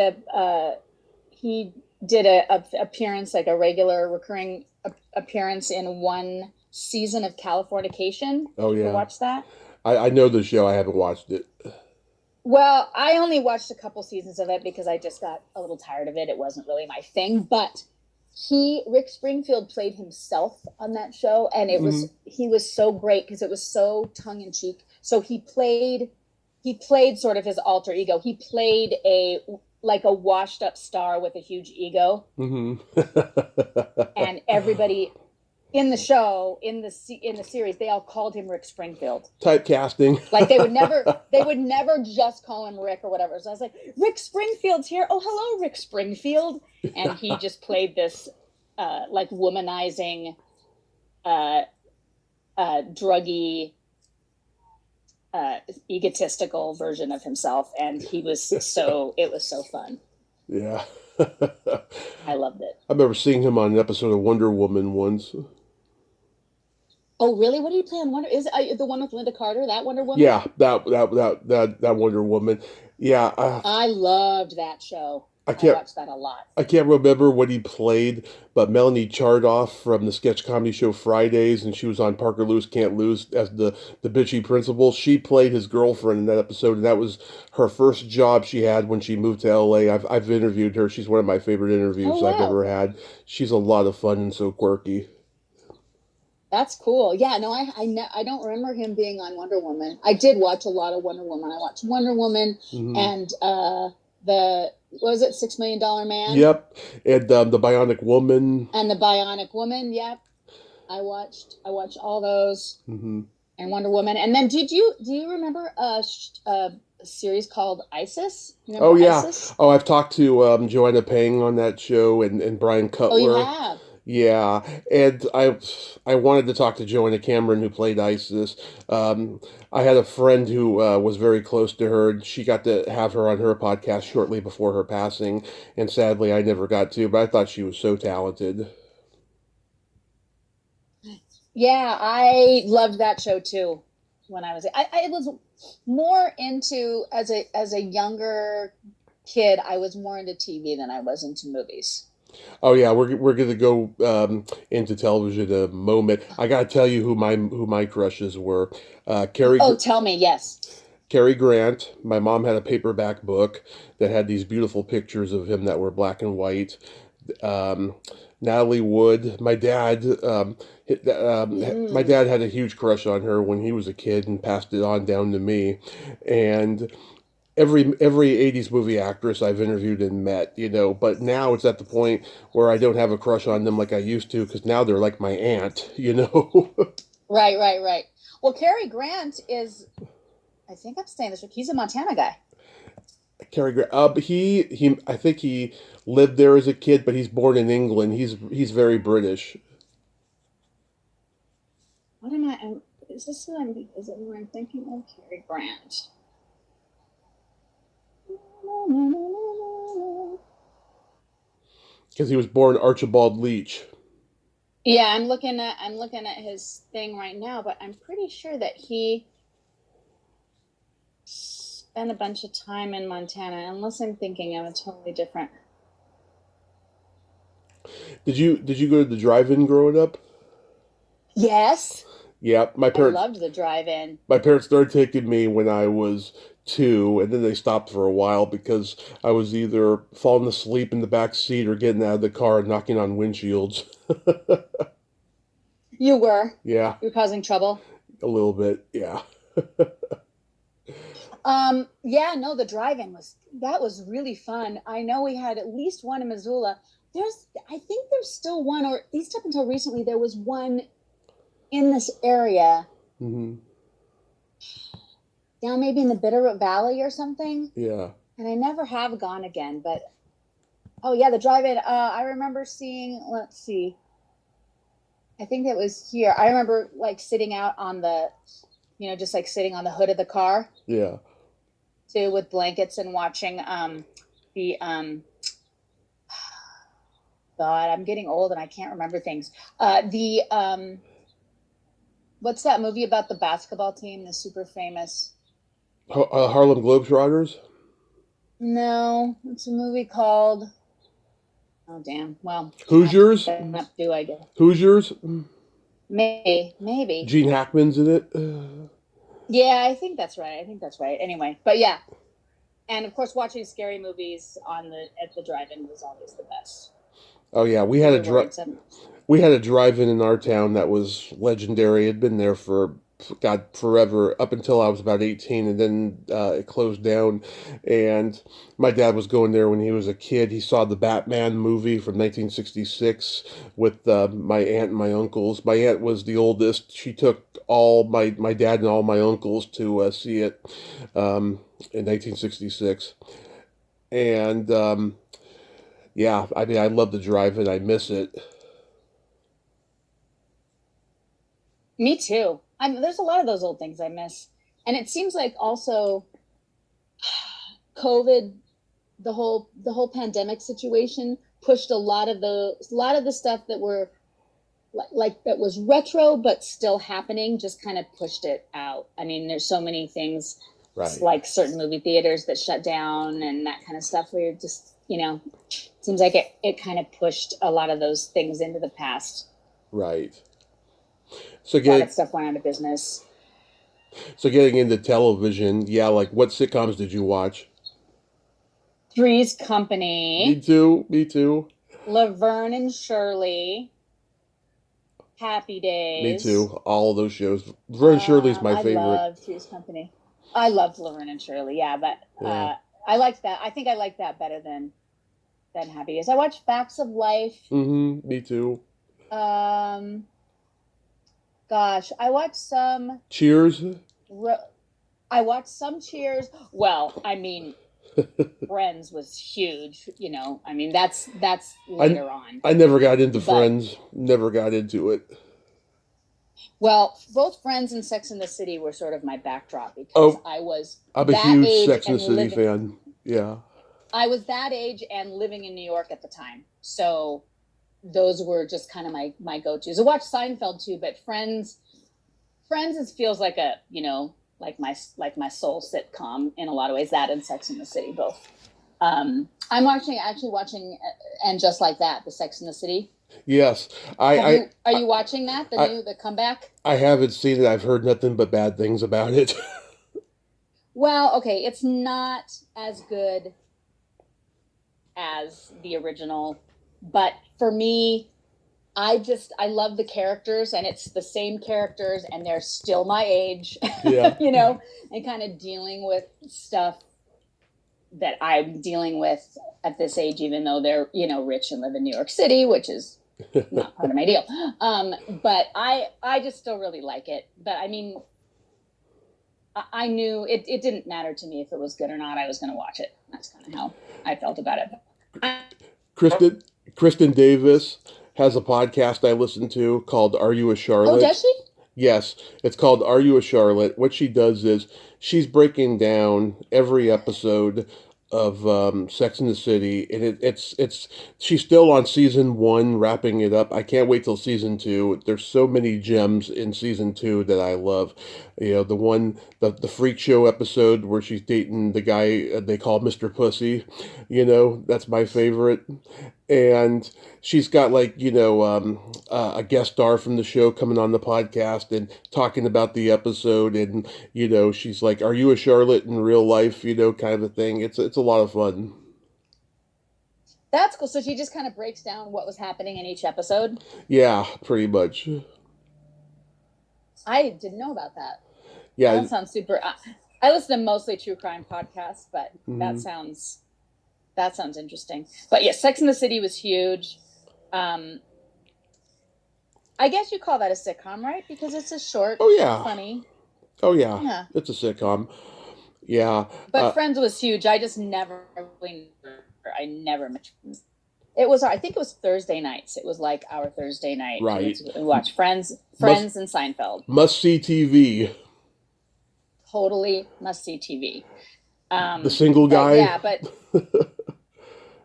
he did a appearance, like a regular recurring appearance in one season of Californication. Oh yeah. You watch that? I know the show. I haven't watched it. Well, I only watched a couple seasons of it because I just got a little tired of it. It wasn't really my thing, but Rick Springfield played himself on that show, and he was so great because it was so tongue in cheek. So he played sort of his alter ego. He played a washed up star with a huge ego. Mm-hmm. And everybody in the show, in the series, they all called him Rick Springfield. Typecasting. Like they would never just call him Rick or whatever. So I was like, Rick Springfield's here. Oh, hello, Rick Springfield. And he just played this womanizing, druggy, egotistical version of himself. And it was so fun. Yeah. I loved it. I remember seeing him on an episode of Wonder Woman once. Oh, really? What did he play on Wonder? Is it the one with Linda Carter? That Wonder Woman? Yeah, that Wonder Woman. Yeah, I loved that show. I watched that a lot. I can't remember what he played, but Melanie Chardoff from the sketch comedy show Fridays, and she was on Parker Lewis Can't Lose as the bitchy principal. She played his girlfriend in that episode, and that was her first job she had when she moved to LA. I've interviewed her. She's one of my favorite interviews I've ever had. She's a lot of fun and so quirky. That's cool. Yeah, no, I don't remember him being on Wonder Woman. I did watch a lot of Wonder Woman. I watched Wonder Woman and was it $6 Million Man? Yep, and the Bionic Woman. And the Bionic Woman. Yep, I watched all those. Hmm. And Wonder Woman. And then do you remember a series called Isis? You Oh remember yeah. Isis? Oh, I've talked to Joanna Pang on that show and Brian Oh, you Cutler. have. Yeah, and I wanted to talk to Joanna Cameron who played Isis. Um, I had a friend who was very close to her, and she got to have her on her podcast shortly before her passing, and sadly I never got to. But I thought she was so talented. Yeah, I loved that show too. When I was more into as a younger kid, I was more into TV than I was into movies. Oh yeah, we're gonna go into television in a moment. I gotta tell you who my crushes were. Cary Oh, tell me, yes. Cary Grant. My mom had a paperback book that had these beautiful pictures of him that were black and white. Um, Natalie Wood. My Mm. dad had a huge crush on her when he was a kid and passed it on down to me. And every 80s movie actress I've interviewed and met, but now it's at the point where I don't have a crush on them like I used to because now they're like my aunt. Right, right, right. Well, Cary Grant is, I think I'm saying this right. He's a Montana guy. Cary Grant. But I think he lived there as a kid, but he's born in England. He's very British. What am I? Is this what I'm? Is it who I'm thinking of? Cary Grant. Because he was born Archibald Leach. Yeah, I'm looking at his thing right now, but I'm pretty sure that he spent a bunch of time in Montana, unless I'm thinking of a totally different. Did you go to the drive-in growing up? Yes, Yeah, my I parents loved the drive-in. my parents started taking me when I was 2, and then they stopped for a while because I was either falling asleep in the back seat or getting out of the car and knocking on windshields. You were. Yeah, You were causing trouble. a little bit. Yeah. Yeah, no, the drive-in was really fun. I know we had at least one in Missoula. I think there's still one, or at least up until recently, there was one in this area, Hmm. down maybe in the Bitterroot Valley or something. Yeah. And I never have gone again. But oh yeah, the drive-in. I remember seeing. Let's see. I think it was here. I remember like sitting out on just like sitting on the hood of the car Yeah. too, with blankets and watching the God, I'm getting old and I can't remember things. The What's that movie about the basketball team? The super famous. Harlem Globetrotters. No, it's a movie called. Oh damn. Well, I have to look Hoosiers. that up too, I guess. Hoosiers. Maybe. Gene Hackman's in it. Yeah, I think that's right. I think that's right. Anyway, but yeah, and of course, watching scary movies at the drive-in was always the best. Oh yeah, Trigger warning. Some. we had a drive-in in our town that was legendary. It'd been there for God forever up until I was about 18, and then it closed down. And my dad was going there when he was a kid. He saw the Batman movie from 1966 with my aunt and my uncles. My aunt was the oldest. She took all my dad and all my uncles to see it in 1966. And yeah, I mean, I love the drive-in. I miss it. Me too. There's a lot of those old things I miss, and it seems like also COVID, the whole pandemic situation pushed a lot of the stuff that were like that was retro but still happening, just kind of pushed it out. I mean, there's so many things Right, like certain movie theaters that shut down and that kind of stuff where you're just, seems like it kind of pushed a lot of those things into the past. right. So A lot of getting stuff went out of business. so getting into television, yeah, like what sitcoms did you watch? Three's Me Company, too, me too, Laverne and Shirley, Happy me Days. too. All of those shows. Vern Shirley's my I favorite. loved Three's Company. I loved Laverne and Shirley, yeah, but Yeah, I liked that. I think I liked that better than Happy Days. I watched Facts of Life. Mm-hmm. Me too. Um, Gosh, I watched some. Cheers. I watched some Cheers. Well, I mean, Friends was huge. I mean that's later on. I never got into Friends. Never got into it. Well, both Friends and Sex and the City were sort of my backdrop because I'm a huge Sex and the City fan. Yeah. I was that age and living in New York at the time. So those were just kind of my go-tos. I watched Seinfeld too, but Friends feels like a, like my soul sitcom in a lot of ways, that and Sex and the City both. I'm actually watching And Just Like That, the Sex and the City. Yes. Are you watching that? The comeback? I haven't seen it. I've heard nothing but bad things about it. Well, okay, it's not as good as the original, but for me, I love the characters, and it's the same characters, and they're still my age. Yeah. And kind of dealing with stuff that I'm dealing with at this age, even though they're, rich and live in New York City, which is not part of my deal. But I just still really like it. But I mean, I knew it didn't matter to me if it was good or not. I was going to watch it. That's kind of how I felt about it. Kristen Davis has a podcast I listen to called Are You a Charlotte? Oh, does she? Yes, it's called Are You a Charlotte? What she does is she's breaking down every episode of Sex and the City, and it's she's still on season 1, wrapping it up. I can't wait till season 2. There's so many gems in season 2 that I love. The freak show episode where she's dating the guy they call Mr. Pussy. That's my favorite. And she's got a guest star from the show coming on the podcast and talking about the episode, and she's like, "Are you a Charlotte in real life?" Kind of a thing. It's a lot of fun. That's cool. So she just kind of breaks down what was happening in each episode. Yeah, pretty much. I didn't know about that. Yeah, that sounds super. I listen to mostly true crime podcasts, but that sounds interesting. But yeah, Sex and the City was huge. I guess you call that a sitcom, right? Because it's a short, funny. Oh yeah, it's a sitcom. Yeah. But Friends was huge. I just never. It was. I think it was Thursday nights. It was like our Thursday night. Right. We watched Friends, and Seinfeld. Must see TV. Totally must see TV. The Single Guy. Yeah, but.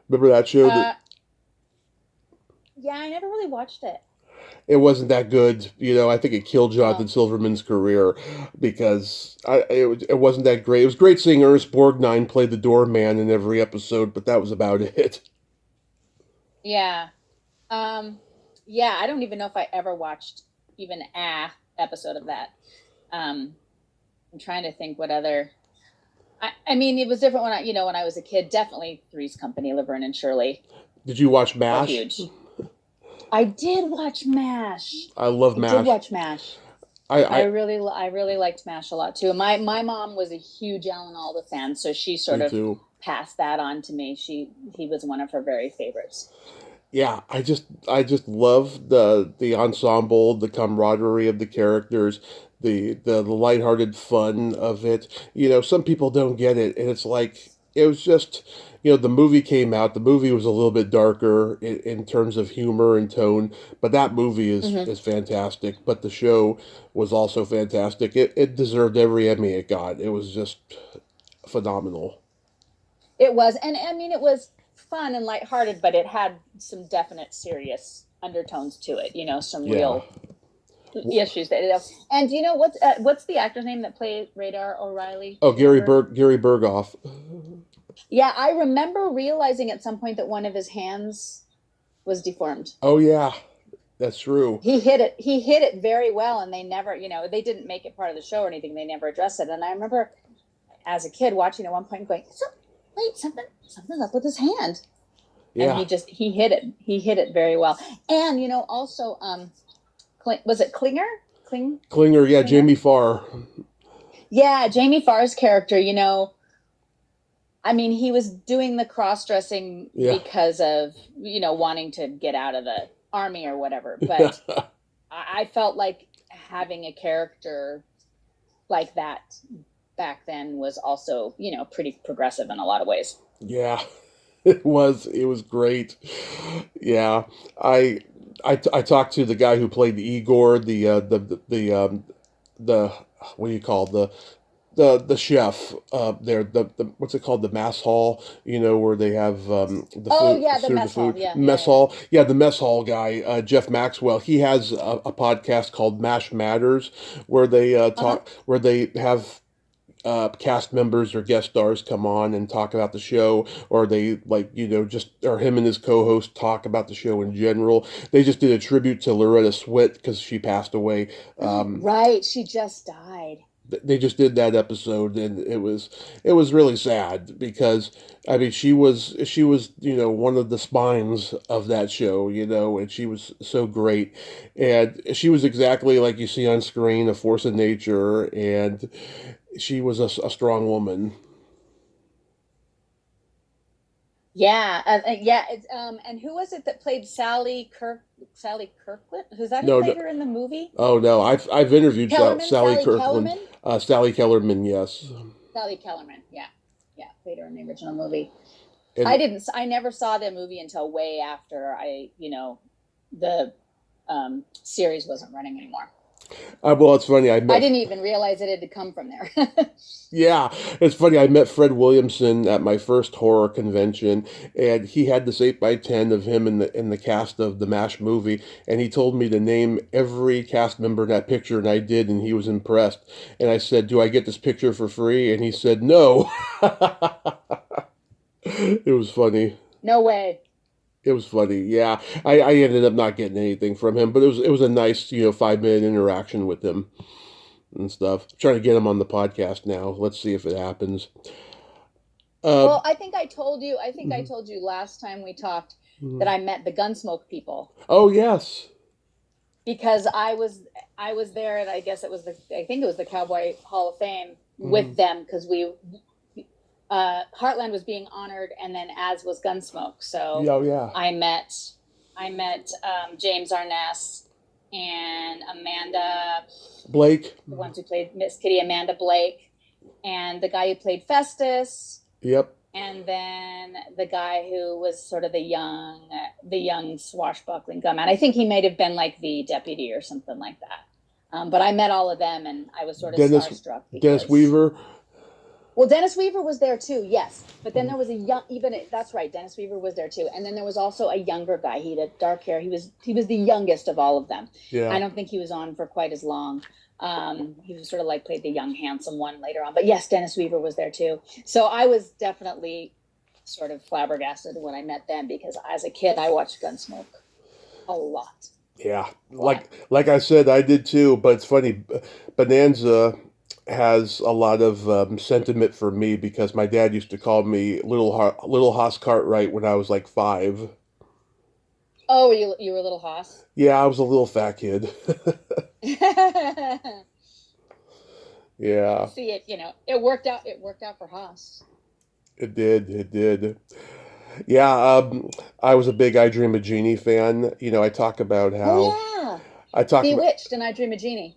Remember that show? Yeah, I never really watched it. It wasn't that good. I think it killed Jonathan Silverman's career because it wasn't that great. It was great seeing Ernest Borgnine play the doorman in every episode, but that was about it. Yeah. Yeah, I don't even know if I ever watched even an episode of that. I'm trying to think what other... I mean, it was different when I was a kid. Definitely Three's Company, Laverne and Shirley. Did you watch MASH? Huge. I did watch MASH. I love MASH. I did watch MASH. I really liked MASH a lot too. My mom was a huge Alan Alda fan, so she sort of passed that on to me. He was one of her very favorites. Yeah, I just love the ensemble, the camaraderie of the characters, the lighthearted fun of it. Some people don't get it, and it's like it was just the movie came out. The movie was a little bit darker in terms of humor and tone, but that movie is fantastic. But the show was also fantastic. It deserved every Emmy it got. It was just phenomenal. It was, and I mean, it was fun and lighthearted, but it had some definite serious undertones to it. Some real issues that. And do you know what's the actor's name that played Radar O'Reilly? Oh, Gary Berghoff. Yeah, I remember realizing at some point that one of his hands was deformed. Oh yeah, that's true. He hit it very well, and they never, they didn't make it part of the show or anything. They never addressed it. And I remember as a kid watching at one point going, wait, something's up with his hand. Yeah. And he hit it very well. And, also, was it Klinger? Klinger, yeah, Jamie Farr. Yeah, Jamie Farr's character, I mean, he was doing the cross-dressing Yeah. because of, wanting to get out of the army or whatever. But I felt like having a character like that back then was also, pretty progressive in a lot of ways. Yeah. It was great. Yeah. I I talked to the guy who played Igor, the what do you call the chef there, the what's it called, the mess hall, where they have the Oh food, yeah, the serve the mess hall. food, Yeah, yeah, mess yeah. hall, yeah, the mess hall guy, Jeff Maxwell. He has a podcast called Mash Matters, where they Uh-huh. talk, where they have cast members or guest stars come on and talk about the show, or they, like, just, or him and his co-host talk about the show in general. They just did a tribute to Loretta Swit because she passed away. Right, she just died. They just did that episode, and it was really sad because, I mean, she was one of the spines of that show, and she was so great, and she was exactly like you see on screen, a force of nature, and she was a strong woman. Yeah, yeah. And who was it that played Sally Kirkland? Who's that? Who No, played no, her in the movie? oh no, I've interviewed Kellerman, Sally Sally Kirkland, Kellerman, Sally Kellerman, yes, Sally Kellerman. Yeah, yeah, played her in the original movie. I and didn't. I never saw the movie until way after the series wasn't running anymore. well, it's funny. I I met didn't even realize it had come from there. Yeah, it's funny. I met Fred Williamson at my first horror convention, and he had this 8x10 of him in the cast of the MASH movie, and he told me to name every cast member in that picture, and I did, and he was impressed. And I said, "Do I get this picture for free?" And he said, "No." It was funny. No way. It was funny. Yeah, I ended up not getting anything from him, but it was a nice 5-minute interaction with him and stuff. I'm trying to get him on the podcast now. Let's see if it happens. Uh, Well, I think I told you. I think I mhm, told you last time we talked that mhm. I met the Gunsmoke people Oh yes. because I was there, and I guess I think it was the Cowboy Hall of Fame Hmm. with them because we Heartland was being honored, and then as was Gunsmoke. Yeah, So oh, yeah. I met I met James Arness and Amanda, Blake. the ones who played Miss Kitty, Amanda Blake, and the guy who played Festus, Yep. and then the guy who was sort of the young swashbuckling gunman. I think he might have been like the deputy or something like that. But I met all of them, and I was sort of Dennis starstruck Dennis because, Weaver. well, Dennis Weaver was there too, yes. But then Mhm. there was a young, even that's right, Dennis Weaver was there too. And then there was also a younger guy. He had dark hair. He was the youngest of all of them. I Yeah. don't think he was on for quite as long. He was sort of like played the young handsome one later on. But yes, Dennis Weaver was there too. So I was definitely sort of flabbergasted when I met them because as a kid I watched Gunsmoke a lot, Yeah. a lot. Like I said, I did too. But it's funny. Bonanza has a lot of sentiment for me because my dad used to call me Little Hoss Cartwright when I was like 5. Oh, you were a little Hoss. Yeah, I was a little fat kid. Yeah, See it, it worked out. It worked out for Haas. it did. It did. Yeah, I was a big I Dream of Jeannie fan. I talk about Oh how yeah, I talk about Bewitched and I Dream of Jeannie.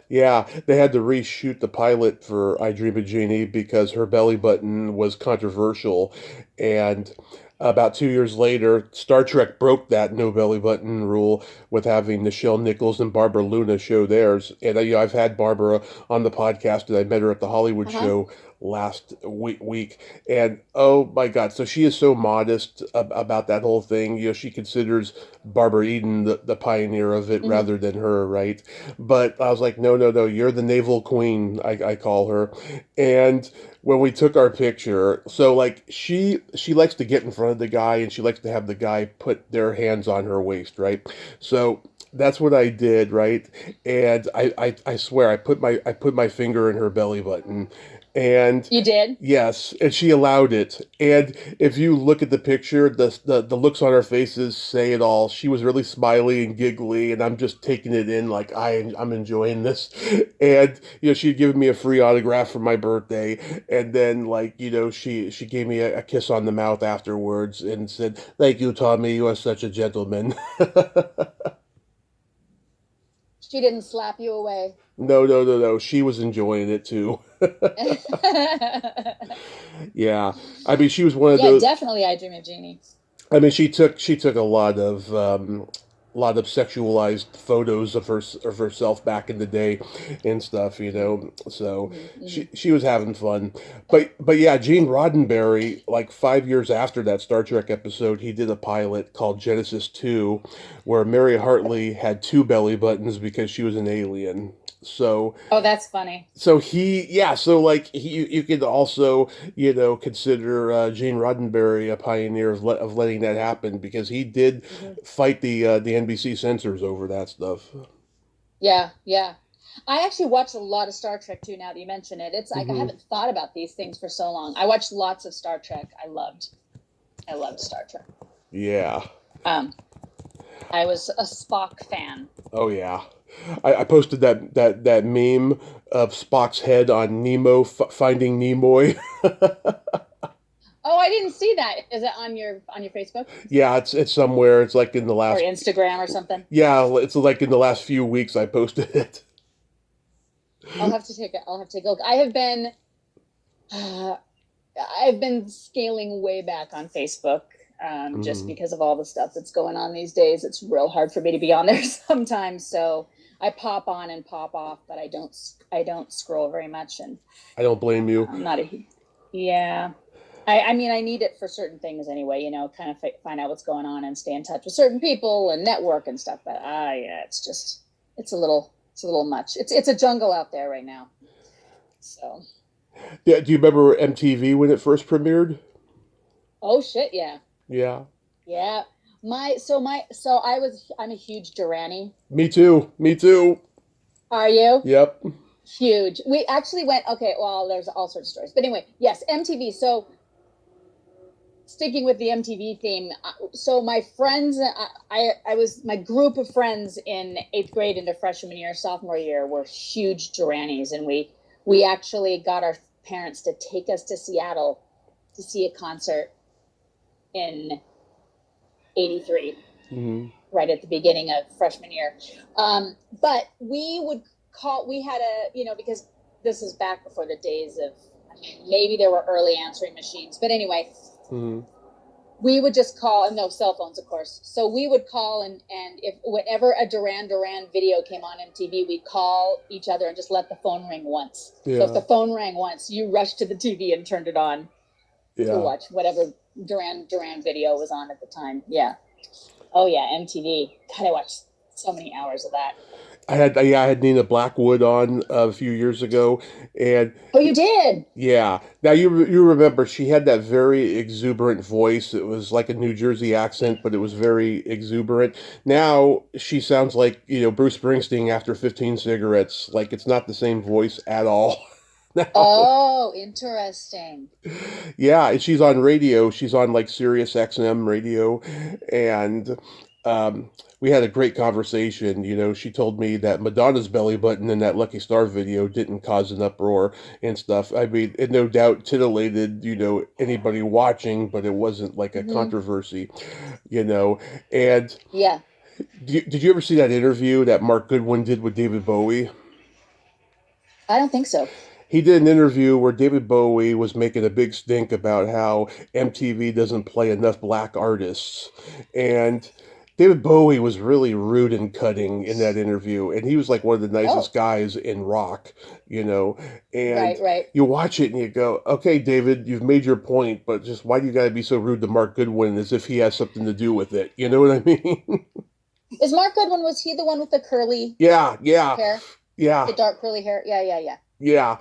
yeah, they had to reshoot the pilot for I Dream of Jeannie because her belly button was controversial, and about 2 years later, Star Trek broke that no belly button rule with having Nichelle Nichols and Barbara Luna show theirs. And I've had Barbara on the podcast, and I met her at the Hollywood Uh huh. show last week. And oh my God, so she is so modest about that whole thing. She considers Barbara Eden the pioneer of it Hmm. rather than her, right? But I was like, no, no, no, you're the naval queen, I call her. And when we took our picture, so like she likes to get in front of the guy and she likes to have the guy put their hands on her waist, right? So that's what I did, right? And I swear I put my finger in her belly button, And You did? yes, and she allowed it. And if you look at the picture, the looks on her faces say it all. She was really smiley and giggly, and I'm just taking it in like I'm enjoying this. And she'd given me a free autograph for my birthday, and then she gave me a kiss on the mouth afterwards and said, "Thank you, Tommy. You are such a gentleman." She didn't slap you away. No, no, no, no. She was enjoying it too. Yeah, I mean, she was one of Yeah, those. definitely I Dream of Jeannie. I mean, she took a lot of sexualized photos of herself back in the day and stuff, So Mm-hmm, mm-hmm. she was having fun, but yeah, Gene Roddenberry, like 5 years after that Star Trek episode, he did a pilot called Genesis 2, where Mary Hartley had two belly buttons because she was an alien. So Oh, that's funny. you could also consider Gene Roddenberry a pioneer of letting that happen, because he did Mm-hmm. fight the NBC censors over that stuff. Yeah, yeah. I actually watched a lot of Star Trek too. Now that you mention it, it's like I Hmm. haven't thought about these things for so long. I watched lots of Star Trek. I loved Star Trek. Yeah. Um, I was a Spock fan. Oh yeah. I posted that meme of Spock's head on Nemo finding Nimoy. Oh, I didn't see that. Is it on your Facebook Yeah, it's somewhere. It's like in the or last. Instagram or something? Yeah, it's like in the last few weeks I posted it. I'll have to take a look. Uh, I've been scaling way back on Facebook, just Mhm. because of all the stuff that's going on these days. It's real hard for me to be on there sometimes. So I pop on and pop off, but I don't scroll very much, and I don't blame you. I'm not a yeah. I mean, I need it for certain things anyway. Kind of find out what's going on and stay in touch with certain people and network and stuff. But yeah, it's a little much. It's a jungle out there right now. So. Yeah, do you remember MTV when it first premiered? Oh shit, yeah. Yeah. Yeah. I'm a huge Duranie. Me too. Me too. Are you? Yep. Huge. We actually went, okay, well, there's all sorts of stories. But anyway, yes, MTV. So sticking with the MTV theme, so my friends, my group of friends in 8th grade into freshman year, sophomore year were huge Duranies, and we actually got our parents to take us to Seattle to see a concert in '83. Hmm. Right at the beginning of freshman year. But we had because this is back before the days of, I mean, maybe there were early answering machines, but anyway, Hmm. we would just call, and no cell phones, of course. So we would call, and if whenever a Duran Duran video came on MTV, we'd call each other and just let the phone ring once. So if Yeah. the phone rang once, you rushed to the TV and turned it on to Yeah. watch whatever Duran Duran video was on at the time. Yeah. Oh yeah, MTV. God, I watched so many hours of that. I had Nina Blackwood on a few years ago, and Oh, you did? yeah. Now you remember she had that very exuberant voice. It was like a New Jersey accent, but it was very exuberant. Now she sounds like Bruce Springsteen after 15 cigarettes. Like it's not the same voice at all. Now. Oh, interesting. Yeah, and she's on radio. She's on like Sirius XM radio, and we had a great conversation. She told me that Madonna's belly button in that Lucky Star video didn't cause an uproar and stuff. I mean, it no doubt titillated anybody watching, but it wasn't like a Mm-hmm. controversy, you know. And Yeah. did you ever see that interview that Mark Goodwin did with David Bowie? I don't think so. He did an interview where David Bowie was making a big stink about how MTV doesn't play enough black artists. And David Bowie was really rude and cutting in that interview. And he was like one of the Oh, nicest guys in rock, you know. And right, right. you watch it and you go, okay, David, you've made your point, but just why do you got to be so rude to Mark Goodwin as if he has something to do with it? You know what I mean? Is Mark Goodwin, was he the one with the curly Yeah, yeah, hair? yeah. The dark curly hair? Yeah, yeah, yeah. Yeah.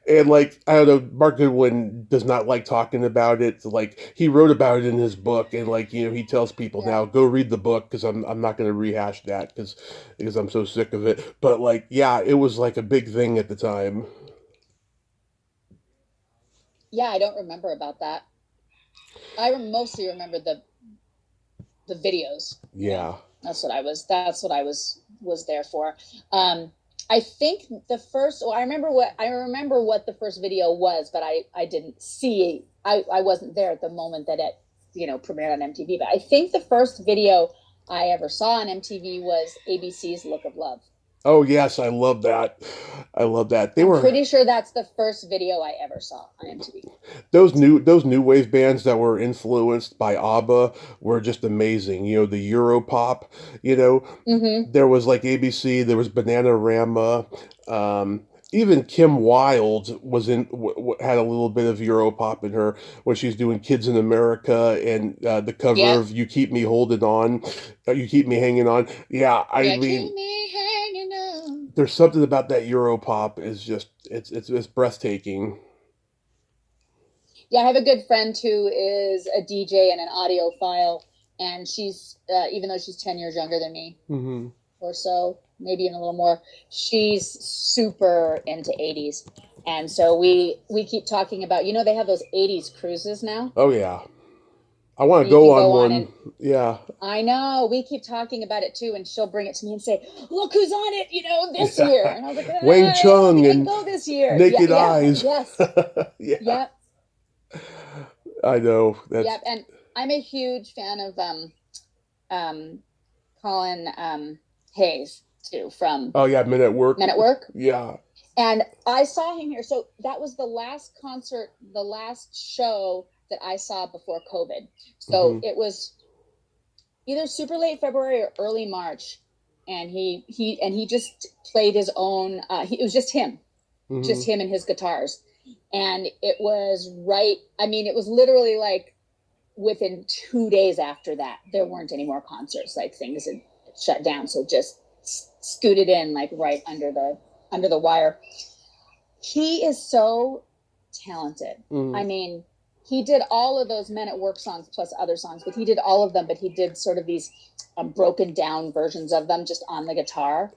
And like, I don't know, Mark Goodwin does not like talking about it. Like he wrote about it in his book, and like, he tells people Yeah. now, go read the book because I'm not going to rehash that because I'm so sick of it. But like, yeah, it was like a big thing at the time. Yeah, I don't remember about that. Mostly remember the videos. Yeah. That's what I was there for. Um, I think the first. Well, I remember what the first video was, but I didn't see. I wasn't there at the moment that it premiered on MTV. But I think the first video I ever saw on MTV was ABC's "Look of Love." Oh yes, I love that. I love that. They I'm were pretty sure that's the first video I ever saw on MTV. those new wave bands that were influenced by ABBA were just amazing. You know, the Europop, you know, Mm-hmm. there was like ABC, there was Bananarama, even Kim Wilde was had a little bit of Europop in her when she's doing Kids in America and the cover Yep. of You Keep Me Holding On, You Keep Me Hanging On. Yeah, I Yeah. mean, Keep me hanging on. there's something about that Europop is just it's breathtaking. Yeah, I have a good friend who is a DJ and an audiophile, and she's even though she's 10 years younger than me Hmm. or so, maybe even a little more, she's super into 80s. And so we keep talking about, they have those 80s cruises now. Oh yeah, I want to You go can on go on one. and Yeah, I know we keep talking about it too, and she'll bring it to me and say, "Look who's on it, this year." yeah. And I was like, Wayne I don't Chung think I can and go this year. Yeah, Naked yeah, Eyes. yes, Yeah, yep, I know that's. yep. And I'm a huge fan of um, Colin Hayes too from Oh yeah, Men at Work. Men at Work. Yeah. And I saw him here. So that was the last concert, the last show that I saw before COVID. So Hmm. it was either super late February or early March. And he just played his own, it was Hmm. just him and his guitars. And it was it was literally like within 2 days after that, there weren't any more concerts. Like things had shut down. So just scooted in like right under the wire. He is so talented. Hmm. I mean, he did all of those Men at Work songs plus other songs, but he did all of them. But he did sort of these broken down versions of them just on the guitar.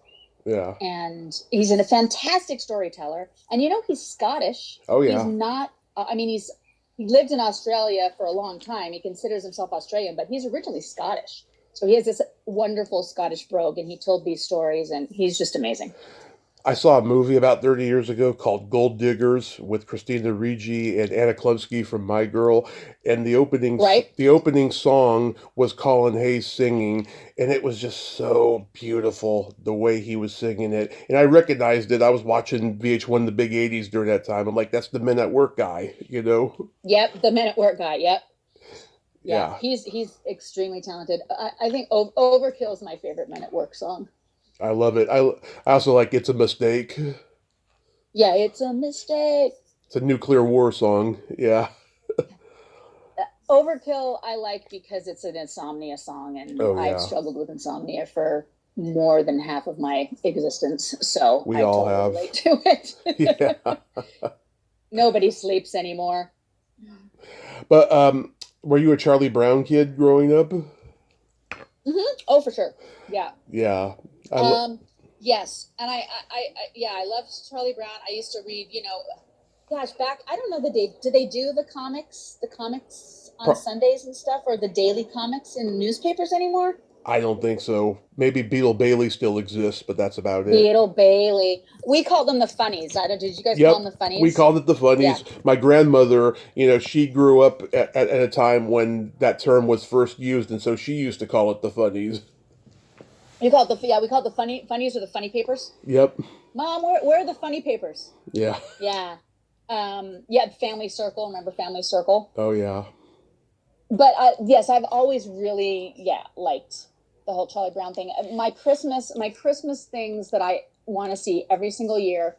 Yeah. And he's a fantastic storyteller. And he's Scottish. Oh He's yeah. not. He lived in Australia for a long time. He considers himself Australian, but he's originally Scottish. So he has this wonderful Scottish brogue, and he told these stories, and he's just amazing. I saw a movie about 30 years ago called Gold Diggers with Christina Ricci and Anna Klumsky from My Girl, and Right? the opening song was Colin Hayes singing, and it was just so beautiful the way he was singing it. And I recognized it. I was watching VH1 the big 80s during that time. I'm like, that's the Men at Work guy, you know? Yep, the Men at Work guy. Yep, yeah. Yeah, He's extremely talented. I think Overkill is my favorite Men at Work song. I love it. I also like It's a Mistake. Yeah, it's a mistake. It's a nuclear war song. Yeah. Overkill I like because it's an insomnia song, and Oh I've yeah. struggled with insomnia for more than half of my existence, so We I all totally have. relate to it. Yeah. Nobody sleeps anymore. But were you a Charlie Brown kid growing up? Oh, for sure. Yeah. Yeah. Um. Yes, and yeah, I loved Charlie Brown. I used to read, gosh, back I don't know the day. Do they do the comics on Pro- Sundays and stuff, or the daily comics in newspapers anymore? I don't think so. Maybe Beetle Bailey still exists, but that's about it. Beetle Bailey. We called them the funnies. I don't. Did you guys call them Yep. the We funnies? called it the Yeah. funnies. My grandmother, she grew up at a time when that term was first used, and so she used to call it the funnies. You call it the yeah. We call it the funnies or the funny papers. Yep. Mom, where are the funny papers? Yeah. Yeah. Yeah. Family Circle. Remember Family Circle? Oh yeah. But yes, I've always really liked the whole Charlie Brown thing. My Christmas things that I want to see every single year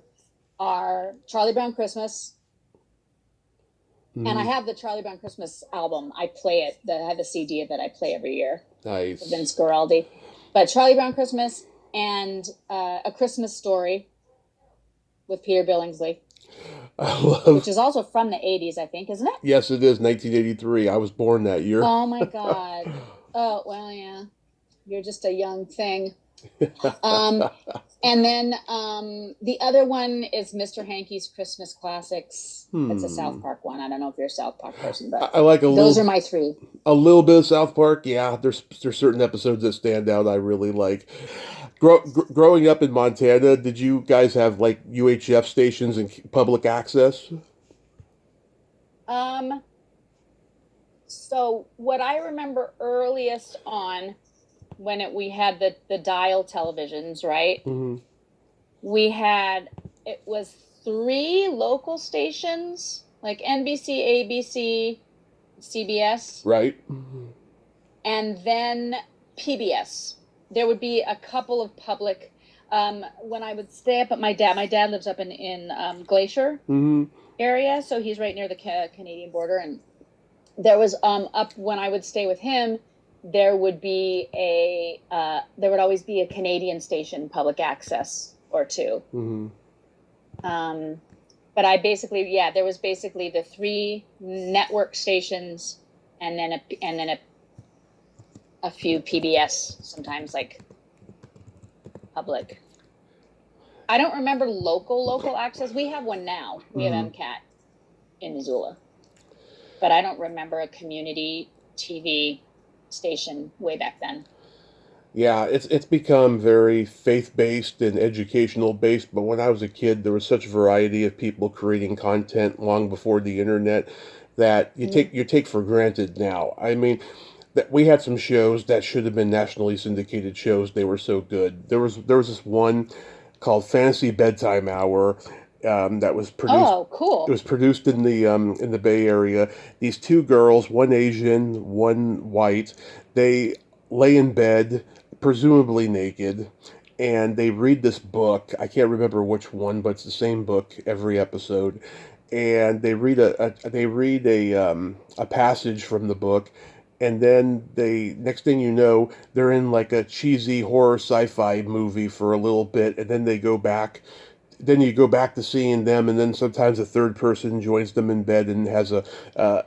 are Charlie Brown Christmas, and I Mm, have the Charlie Brown Christmas album. I play it. I have the CD that I play every year. nice. Vince Guaraldi. But Charlie Brown Christmas and A Christmas Story with Peter Billingsley, I which love. is also from the 80s, I think, isn't it? Yes, it is 1983. I was born that year. Oh my God. Oh, well, yeah. You're just a young thing. And then the other one is Mr. Hanky's Christmas Classics. It's a South Park one. I don't know if you're a South Park person, but I like those are my three. A little bit of South Park. Yeah, there's certain episodes that stand out I really like. Growing up in Montana, did you guys have like UHF stations and public access? So what I remember earliest on when we had the dial televisions, right? Mm-hmm. It was three local stations like NBC, ABC, CBS, Right. and then PBS. There would be a couple of public. When I would stay up at my dad lives up in Glacier area, so he's right near the Canadian border, and there was up when I would stay with him, there would always be a Canadian station, public access or two. But there was basically the three network stations, and then a few PBS, sometimes like public. I don't remember local access. We have one now. We have MCAT in Missoula, but I don't remember a community TV station way back then. Yeah, it's become very faith-based and educational-based, but when I was a kid, there was such a variety of people creating content long before the internet that you take for granted now. I mean, that we had some shows that should have been nationally syndicated shows. They were so good. There was this one called Fantasy Bedtime Hour that was produced. Oh, cool! It was produced in the Bay Area. These two girls, one Asian, one white, they lay in bed, presumably naked, and they read this book. I can't remember which one, but it's the same book every episode. And they read a passage from the book, and then next thing you know, they're in like a cheesy horror sci-fi movie for a little bit, and then they go back. Then you go back to seeing them, and then sometimes a third person joins them in bed and has an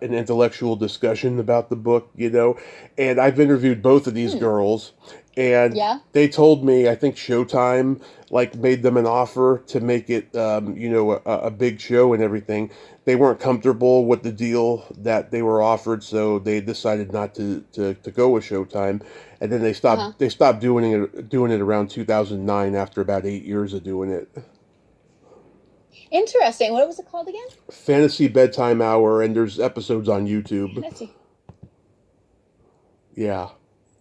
intellectual discussion about the book, you know. And I've interviewed both of these girls, and they told me, I think Showtime like made them an offer to make it, a big show and everything. They weren't comfortable with the deal that they were offered, so they decided not to go with Showtime, and then they stopped doing it around 2009 after about 8 years of doing it. Interesting. What was it called again? Fantasy Bedtime Hour, and there's episodes on YouTube. Fantasy. Yeah.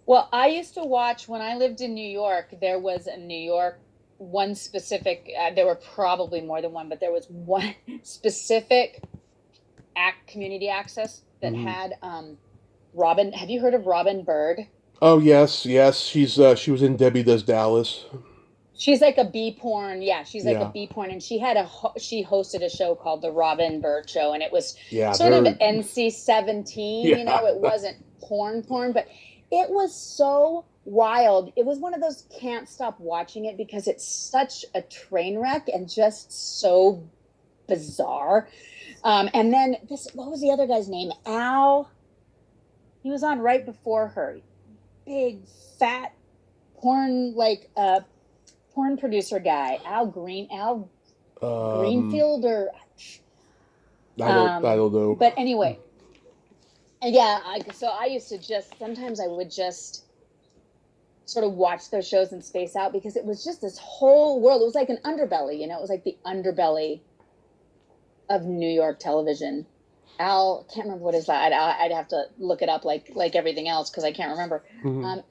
Well, I used to watch when I lived in New York. There was a New York one specific. There were probably more than one, but there was one specific community access that had Robin. Have you heard of Robin Bird? Oh yes. She was in Debbie Does Dallas. She's like a B porn, she's like a B porn, and she hosted a show called the Robin Bird Show, and it was sort of NC-17, you know, it wasn't porn, but it was so wild. It was one of those can't stop watching it because it's such a train wreck and just so bizarre. And then what was the other guy's name? Al. He was on right before her. Big, fat, porn producer guy, Al Greenfield, or I don't know. But anyway, so I used to sometimes I would just sort of watch those shows and space out because it was just this whole world. It was like an underbelly, you know. It was like the underbelly of New York television. Al, can't remember what his I'd have to look it up like everything else because I can't remember.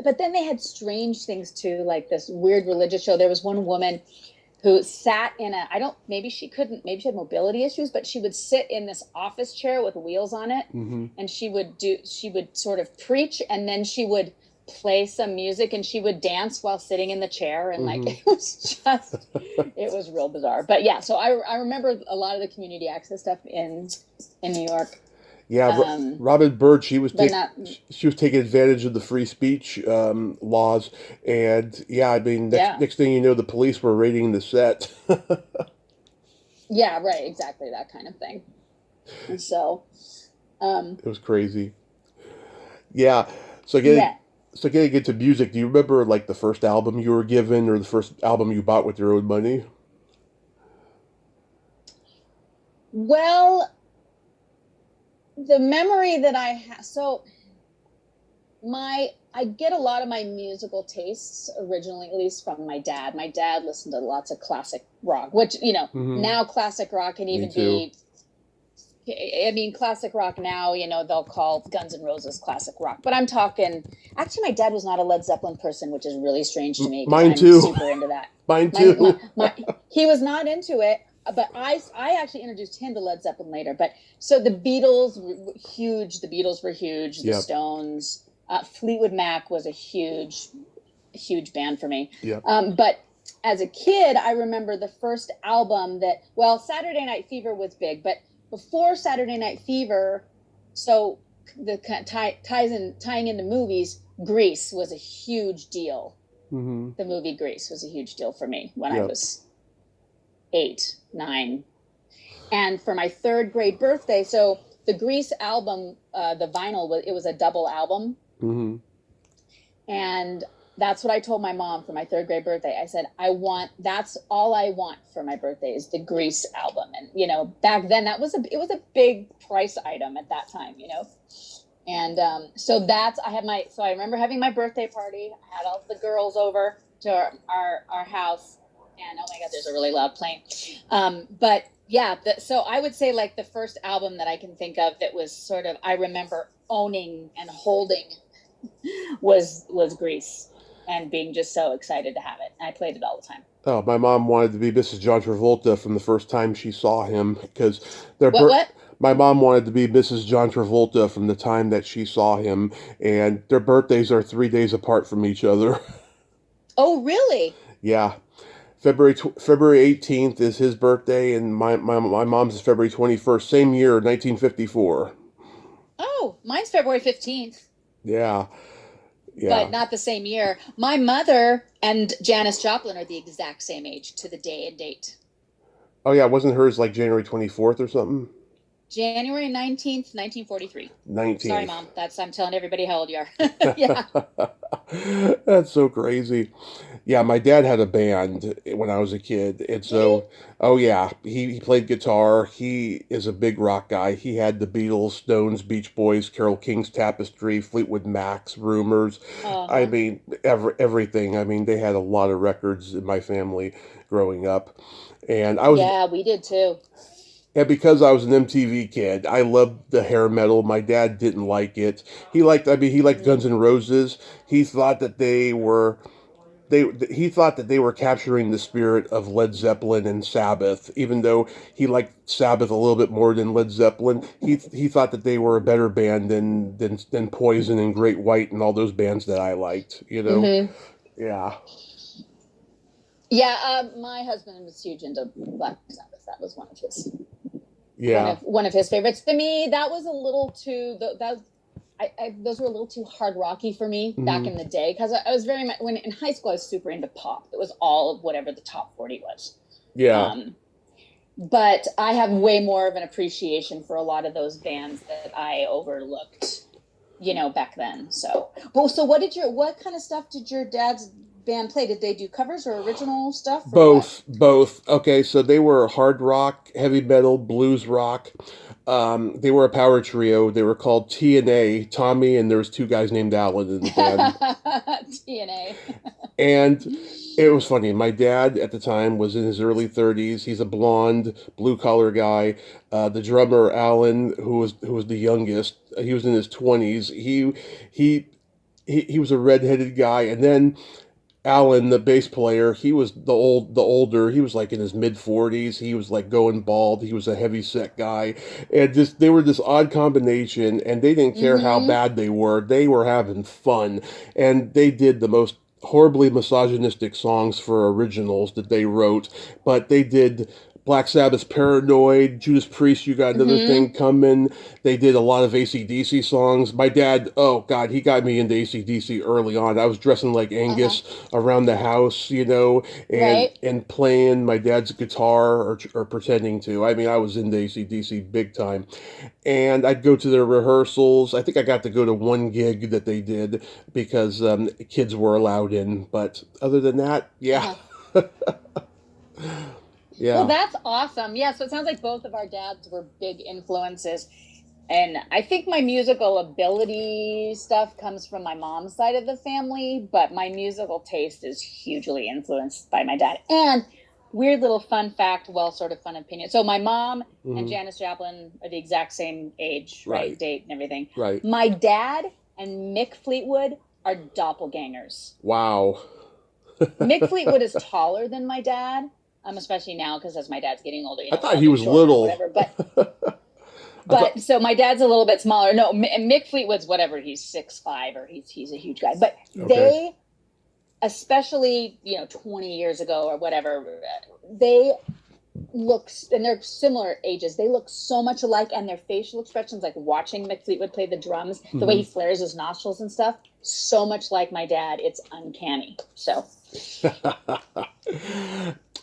But then they had strange things too, like this weird religious show. There was one woman who sat in maybe she had mobility issues, but she would sit in this office chair with wheels on it, and she would sort of preach, and then she would play some music, and she would dance while sitting in the chair, and it was real bizarre. But yeah, so I remember a lot of the community access stuff in New York. Yeah, Robin Bird, she was taking advantage of the free speech laws, and next thing you know, the police were raiding the set. Yeah, right, exactly, that kind of thing. And so, it was crazy. Yeah, so getting So getting into music, do you remember like the first album you were given or the first album you bought with your own money? Well, the memory that I have, so I get a lot of my musical tastes originally, at least from my dad. My dad listened to lots of classic rock, which, Mm-hmm. now classic rock can Me even too. be, I mean, classic rock now, they'll call Guns N' Roses classic rock. But I'm talking, actually, my dad was not a Led Zeppelin person, which is really strange to me because Mine I'm too. super into that. Mine My, my, too. my, he was not into it, but I actually introduced him to Led Zeppelin later. But so the Beatles were huge. The Beatles were huge. The Yep. Stones, Fleetwood Mac was a huge band for me. Yep. But as a kid, I remember the first album well, Saturday Night Fever was big, but before Saturday Night Fever, so the tying into movies, Grease was a huge deal. Mm-hmm. The movie Grease was a huge deal for me when I Yep. was 8, 9. And for my 3rd grade birthday, so the Grease album, the vinyl, it was a double album. Mm-hmm. And that's what I told my mom for my 3rd grade birthday. I said, that's all I want for my birthday is the Grease album. And, back then it was a big price item at that time, And so I remember having my birthday party. I had all the girls over to our house. And oh my God, there's a really loud plane. But yeah, so I would say like the first album that I can think of that was sort of, I remember owning and holding was Grease and being just so excited to have it. And I played it all the time. Oh, my mom wanted to be Mrs. John Travolta from the first time she saw him because their What? my mom wanted to be Mrs. John Travolta from the time that she saw him, and their birthdays are 3 days apart from each other. Oh, really? Yeah. February 18th is his birthday, and my mom's is February 21st, same year, 1954. Oh, mine's February 15th. Yeah. Yeah. But not the same year. My mother and Janis Joplin are the exact same age to the day and date. Oh, yeah, wasn't hers like January 24th or something? January 19th, 1943. 19th. Sorry, Mom. I'm telling everybody how old you are. Yeah. That's so crazy. Yeah, my dad had a band when I was a kid. And so, oh yeah, he played guitar. He is a big rock guy. He had the Beatles, Stones, Beach Boys, Carole King's Tapestry, Fleetwood Mac's Rumors. I Uh-huh. mean, everything. I mean, they had a lot of records in my family growing up. And Yeah, we did too. and because I was an MTV kid, I loved the hair metal. My dad didn't like it. He liked Guns N' Roses. He thought that he thought that they were capturing the spirit of Led Zeppelin and Sabbath, even though he liked Sabbath a little bit more than Led Zeppelin. He thought that they were a better band than Poison and Great White and all those bands that I liked. Mm-hmm. Yeah. Yeah, my husband was huge into Black Sabbath. That was one of his Yeah. one of his favorites. To me, that was a little too those were a little too hard rocky for me back in the day because I was very much when in high school I was super into pop. It was all of whatever the top 40 was. Yeah. But I have way more of an appreciation for a lot of those bands that I overlooked, back then. So what kind of stuff did your dad's band play? Did they do covers or original stuff? Or Both. Okay, so they were hard rock, heavy metal, blues rock. They were a power trio. They were called TNA, Tommy, and there was two guys named Alan in the band. TNA. And it was funny. My dad at the time was in his early 30s. He's a blonde, blue collar guy. The drummer Alan, who was the youngest, he was in his 20s. He was a redheaded guy, and then Alan, the bass player, he was the older. He was like in his mid 40s. He was like going bald. He was a heavy set guy, and they were this odd combination. And they didn't care how bad they were. They were having fun, and they did the most horribly misogynistic songs for originals that they wrote. But they did Black Sabbath's Paranoid, Judas Priest, You Got Another Mm-hmm. Thing Coming. They did a lot of AC/DC songs. My dad, oh God, he got me into AC/DC early on. I was dressing like Uh-huh. Angus around the house, Right. and playing my dad's guitar or pretending to. I mean, I was into AC/DC big time. And I'd go to their rehearsals. I think I got to go to one gig that they did because kids were allowed in. But other than that, yeah, Uh-huh. Well, yeah. that's awesome. Yeah, so it sounds like both of our dads were big influences. And I think my musical ability stuff comes from my mom's side of the family, but my musical taste is hugely influenced by my dad. And weird little fun fact, well, sort of fun opinion. So my mom and Hmm. Janis Joplin are the exact same age, right? Right, Date and everything. right. My dad and Mick Fleetwood are doppelgangers. Wow. Mick Fleetwood is taller than my dad, especially now because as my dad's getting older, I thought I'll he get was shorter or little. whatever. But I thought. so my dad's a little bit smaller. No, Mick Fleetwood's whatever. He's 6'5" or he's a huge guy. But Okay. they, especially 20 years ago or whatever, they look, and they're similar ages. They look so much alike, and their facial expressions, like watching Mick Fleetwood play the drums, the way Hmm. he flares his nostrils and stuff, so much like my dad. It's uncanny. So.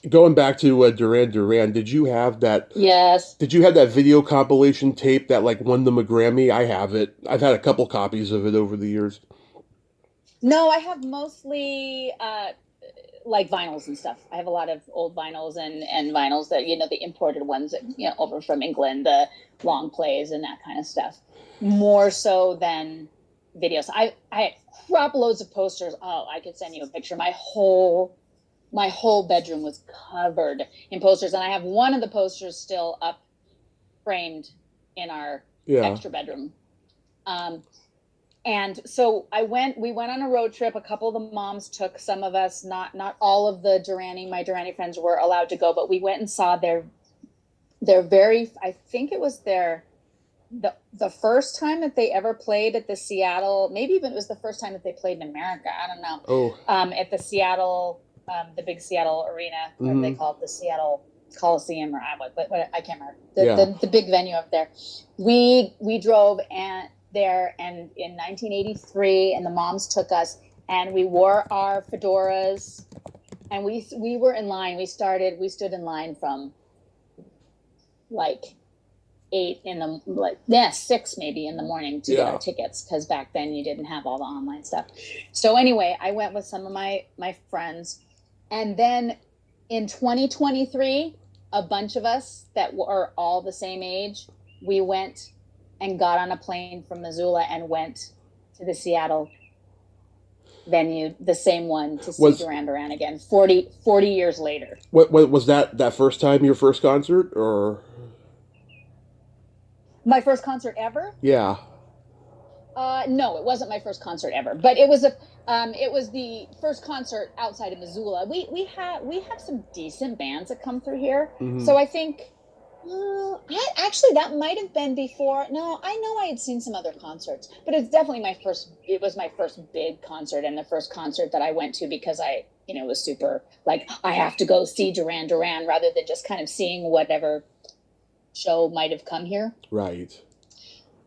Going back to Duran Duran, did you have that? Yes. Did you have that video compilation tape that like won them a Grammy? I have it. I've had a couple copies of it over the years. No, I have mostly like vinyls and stuff. I have a lot of old vinyls and vinyls that the imported ones that over from England, the long plays and that kind of stuff. More so than videos. I had crop loads of posters. Oh, I could send you a picture. My whole bedroom was covered in posters, and I have one of the posters still up framed in our Yeah. extra bedroom. And so we went on a road trip. A couple of the moms took some of us, not all of the my Durani friends were allowed to go, but we went and saw their very, I think it was the first time that they ever played at the Seattle, maybe even it was the first time that they played in America. I don't know. Oh. At the Seattle, the big Seattle arena, whatever they Hmm. call it, the Seattle Coliseum, or what I can't remember Yeah. the big venue up there. We drove there and in 1983, and the moms took us, and we wore our fedoras, and we were in line. We stood in line from like 8 in the, like, 6 maybe in the morning to get our Yeah. tickets, because back then you didn't have all the online stuff. So anyway, I went with some of my friends, and then in 2023, a bunch of us that were all the same age, we went and got on a plane from Missoula and went to the Seattle venue, the same one, to see Was Duran Duran again 40 years later. what was that first time your first concert or? My first concert ever? Yeah. No, it wasn't my first concert ever, but it was the first concert outside of Missoula. We have some decent bands that come through here, Hmm. so I think. Actually, that might have been before. No, I know I had seen some other concerts, but it's definitely my first. It was my first big concert, and the first concert that I went to because I, was super like, I have to go see Duran Duran rather than just kind of seeing whatever show might have come here. Right.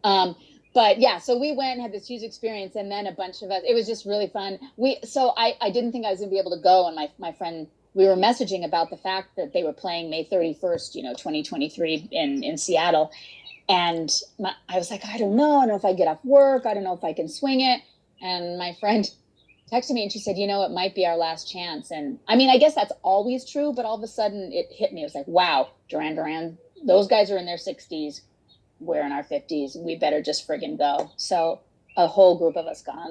Um, but yeah, so we went and had this huge experience, and then a bunch of us. It was just really fun. I didn't think I was gonna be able to go, and my friend, we were messaging about the fact that they were playing May 31st, 2023 in Seattle, and I was like, I don't know. I don't know if I get off work. I don't know if I can swing it. And my friend texted me and she said, it might be our last chance. And I mean, I guess that's always true, but all of a sudden it hit me. It was like, wow, Duran Duran, those guys are in their 60s. We're in our 50s. We better just friggin' go. So a whole group of us got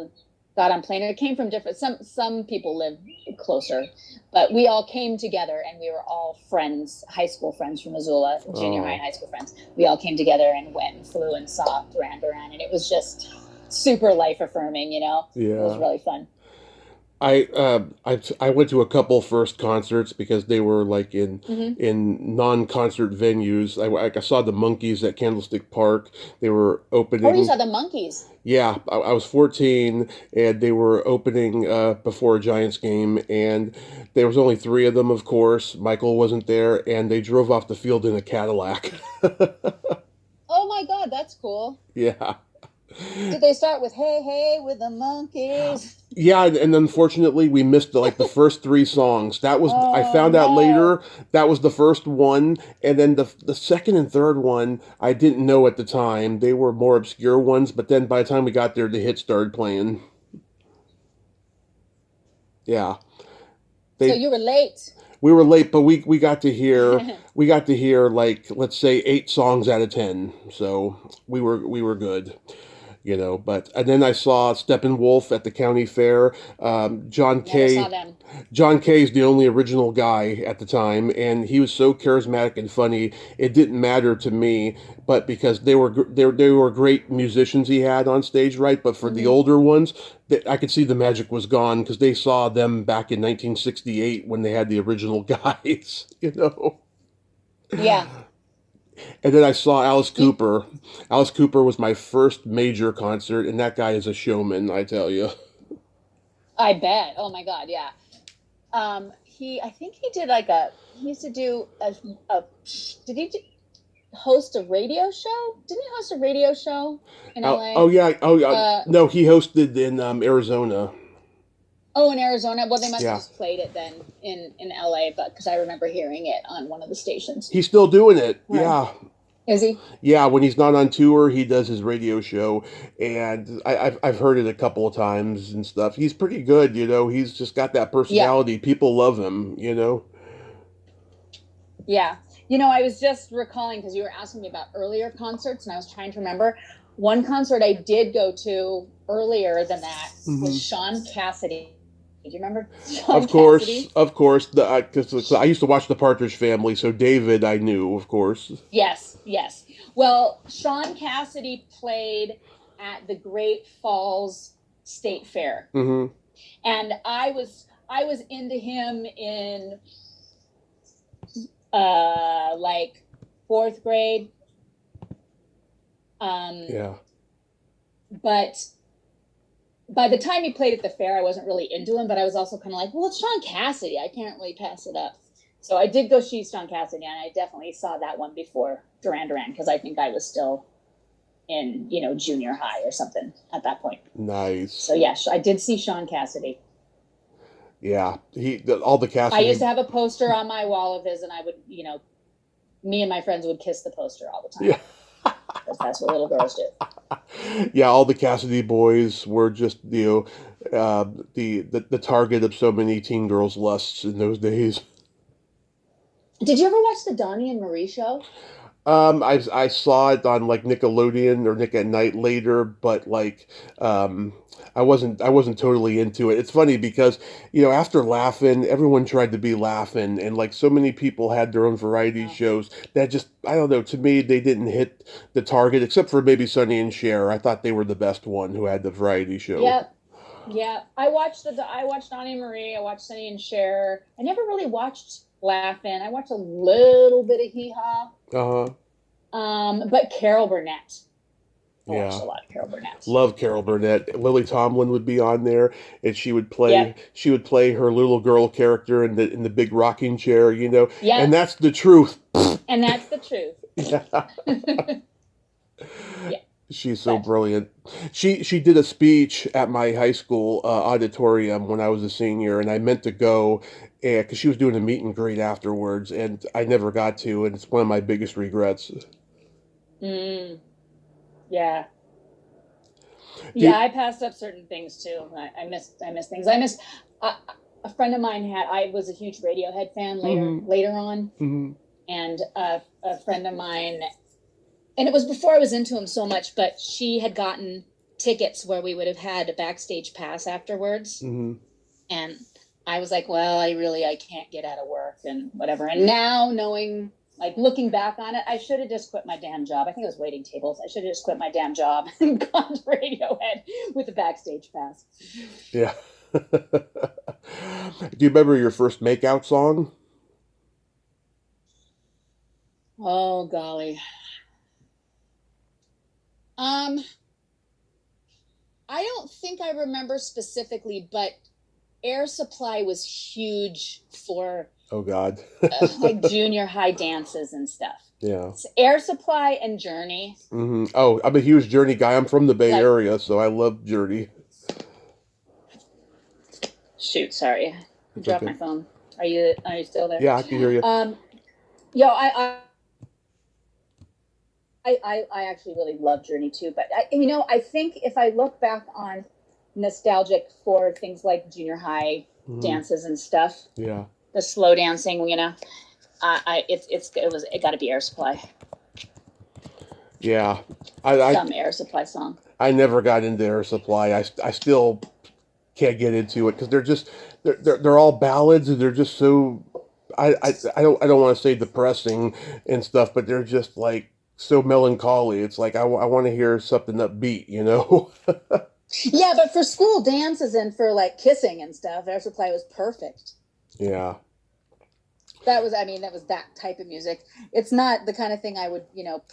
on plane. And it came from different, some people live closer, but we all came together, and we were all friends, high school friends from Missoula, junior high and high school friends. We all came together and went and flew and saw Duran Duran, and it was just super life affirming, It was Yeah. really fun. I went to a couple first concerts because they were like Hmm. in non-concert venues. I saw the Monkees at Candlestick Park. They were Oh, you opening. saw the Monkees. Yeah, I was 14, and they were opening before a Giants game, and there was only three of them, of course. Michael wasn't there, and they drove off the field in a Cadillac. Oh my God, that's cool. Yeah. Did they start with "Hey Hey" with the Monkees? Yeah, and unfortunately, we missed like the first three songs. That was I Oh found out no. later that was the first one, and then the second and third one I didn't know at the time. They were more obscure ones, but then by the time we got there, the hits started playing. Yeah, So they you were late. we were late, but we got to hear like let's say eight songs out of 10. So we were good. But and then I saw Steppenwolf at the county fair. John Never saw Kay them. John Kay's the only original guy at the time, and he was so charismatic and funny. It didn't matter to me, but because they were great musicians he had on stage, right? But for the Hmm. older ones, I could see the magic was gone because they saw them back in 1968 when they had the original guys, Yeah. And then I saw Alice You, Cooper. Alice Cooper was my first major concert, and that guy is a showman, I tell you. I bet. Oh my God, yeah. I think he did like he used to do a did he host a radio show? Didn't he host a radio show in Oh LA? yeah, oh yeah. Uh, No, he hosted in Arizona. oh, in Arizona. Well, they must have Yeah, just played it then in LA, but because I remember hearing it on one of the stations. he's still doing it. Right. Yeah, Is he? yeah. When he's not on tour, he does his radio show, and I've heard it a couple of times and stuff. He's pretty good. He's just got that Yeah. personality. People love him. Yeah. I was just recalling because you were asking me about earlier concerts, and I was trying to remember. One concert I did go to earlier than that was Hmm. Sean Cassidy. Do you remember Sean Of course, Cassidy? of course. Because I used to watch the Partridge Family, so David I knew, of course. Yes, yes. Well, Sean Cassidy played at the Great Falls State Fair, Hmm. and I was into him in like fourth grade. Um, Yeah. but by the time he played at the fair, I wasn't really into him, but I was also kind of like, well, it's Sean Cassidy. I can't really pass it up. So I did go see Sean Cassidy, and I definitely saw that one before Duran Duran because I think I was still in, junior high or something at that point. Nice. So yes, I did see Sean Cassidy. Yeah. All the I used Cassidy. to have a poster on my wall of his, and I would, me and my friends would kiss the poster all the time Yeah. because that's what little girls do. Yeah, all the Cassidy boys were just the target of so many teen girls' lusts in those days. Did you ever watch the Donnie and Marie show? I saw it on like Nickelodeon or Nick at Night later, but like um, I wasn't totally into it. It's funny because after Laughing, everyone tried to be Laughing, and like so many people had their own variety No. shows that just I don't know. To me, they didn't hit the target, except for maybe Sonny and Cher. I thought they were the best one who had the variety show. Yep. Yeah. I watched Donnie and Marie. I watched Sunny and Cher. I never really watched Laugh-In. I watched a little bit of Hee Haw. Uh-huh. But Carol Burnett. I watched Yeah. a lot of Carol Burnett. Love Carol Burnett. Lily Tomlin would be on there, and she would play Yep. she would play her little girl character in the big rocking chair. And Yep. that's the truth. And that's the truth. Yeah. Yeah. She's so But brilliant. She did a speech at my high school auditorium when I was a senior, and I meant to go because she was doing a meet and greet afterwards, and I never got to, and it's one of my biggest regrets. mm, yeah. Do Yeah, you, I passed up certain things too. I missed things. I missed uh, a friend of mine I was a huge Radiohead fan hmm later on, hmm and a friend of mine, and it was before I was into him so much, but she had gotten tickets where we would have had a backstage pass afterwards, hmm and I was like, well, I can't get out of work and whatever. And now knowing, like looking back on it, I should have just quit my damn job. I think it was waiting tables. I should have just quit my damn job and gone to Radiohead with a backstage pass. Yeah. Do you remember your first makeout song? Oh golly. Um, I don't think I remember specifically, but Air Supply was huge for Oh God. like junior high dances and stuff. Yeah. So Air Supply and Journey, Oh, I'm a huge Journey guy. I'm from the Bay like Area, so I love Journey. shoot, sorry, I It's dropped okay. my phone. Are you still there? Yeah, I can hear you. Yo, I actually really love Journey too, but I think if I look back on nostalgic for things like junior high Hmm. dances and stuff, Yeah. the slow dancing, it got to be Air Supply, Yeah. I, I some Air Supply song. I never got into Air Supply. I still can't get into it because they're all ballads and they're just so I don't want to say depressing and stuff, but they're just like so melancholy. It's like I want to hear something upbeat, you know? Yeah, but for school dances and for like kissing and stuff, Air Supply was perfect. Yeah. That was that type of music. It's not the kind of thing I would,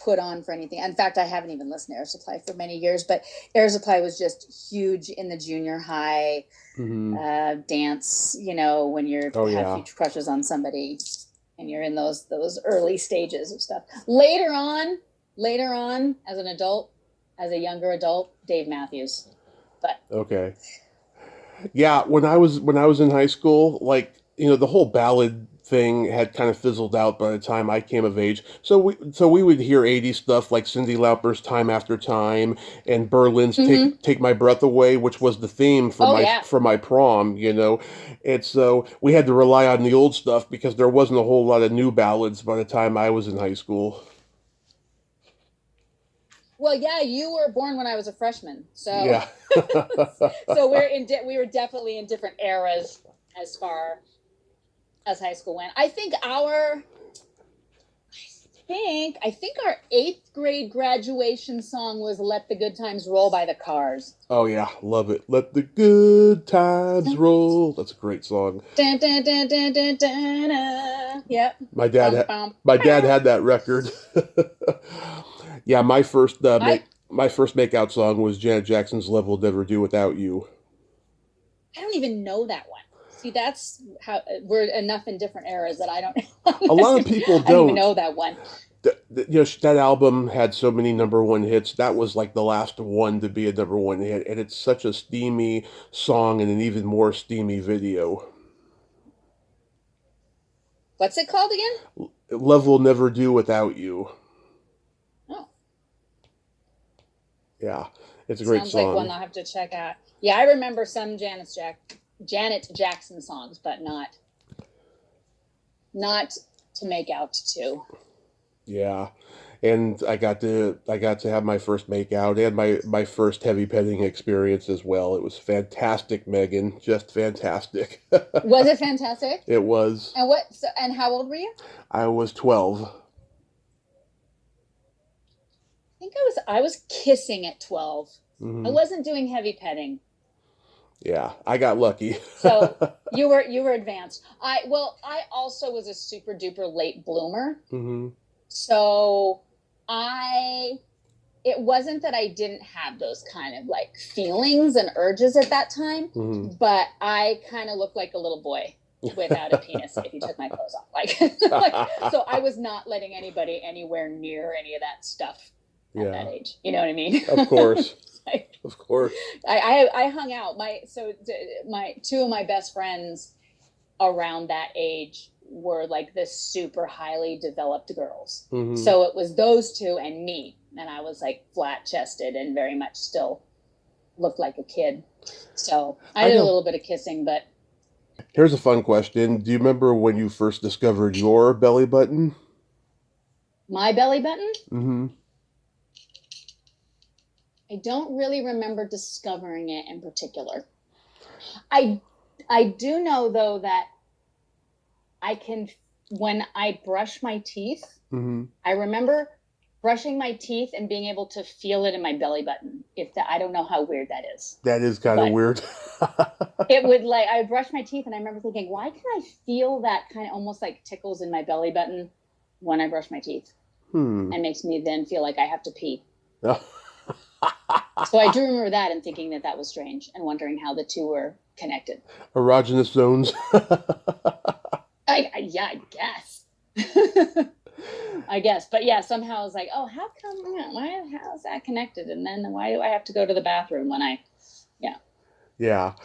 put on for anything. In fact, I haven't even listened to Air Supply for many years, but Air Supply was just huge in the junior high Hmm. dance, when you Oh have yeah. huge crushes on somebody and you're in those early stages of stuff. Later on, as an adult, as a younger adult, Dave Matthews. But Okay. Yeah, when I was in high school, like the whole ballad thing had kind of fizzled out by the time I came of age. So we would hear '80s stuff like Cyndi Lauper's "Time After Time" and Berlin's mm-hmm. "Take My Breath Away," which was the theme for Oh my yeah. for my prom. And so we had to rely on the old stuff because there wasn't a whole lot of new ballads by the time I was in high school. Well, yeah, you were born when I was a freshman, so Yeah. so we were definitely in different eras as far as high school went. I think our eighth grade graduation song was "Let the Good Times Roll" by the Cars. Oh yeah, love it. Let the good times Dun, roll. That's a great song. dun, dun, dun, dun, dun, dun. Yep. My dad Bum, had bum, my dad bum. had that record. Yeah, my first I make out song was Janet Jackson's "Love Will Never Do Without You." I don't even know that one. See, that's how we're enough in different eras that I don't A I lot of people don't even don't. know that one. That album had so many number one hits. That was like the last one to be a number one hit, and it's such a steamy song and an even more steamy video. What's it called again? "Love Will Never Do Without You." Oh, Yeah, it's a great sounds like one song. I'll have to check out. Yeah, I remember some Janet Jackson songs, but not to make out to. Yeah, and I got to have my first make out and my first heavy petting experience as well. It was fantastic, Megan, just fantastic. Was it fantastic? It was. And how old were you? I was 12. I think I was kissing at 12. I Hmm. wasn't doing heavy petting. Yeah, I got lucky. So you were advanced. I also was a super duper late bloomer. Hmm. So I it wasn't that I didn't have those kind of like feelings and urges at that time, Hmm. but I kind of looked like a little boy without a penis if you took my clothes off. Like so I was not letting anybody anywhere near any of that stuff at that Yeah, age. You know what I mean? of course, Like, of course. I hung out my two of my best friends around that age were like the super highly developed girls. Hmm. So it was those two and me. And I was like flat chested and very much still looked like a kid. So I I did a know. little bit of kissing, but Here's a fun question. Do you remember when you first discovered your belly button? my belly button, Hmm. I don't really remember discovering it in particular. I I do know though that I can when I brush my teeth, Hmm. I remember brushing my teeth and being able to feel it in my belly button. I don't know how weird that is. That is kind of weird. It would I brush my teeth and I remember thinking, why can I feel that kind of almost like tickles in my belly button when I brush my teeth? It makes me then feel like I have to pee. So I do remember that and thinking that was strange and wondering how the two were connected. Erogenous zones. I guess. I guess. But yeah, somehow I was like, oh, how is that connected? And then why do I have to go to the bathroom when I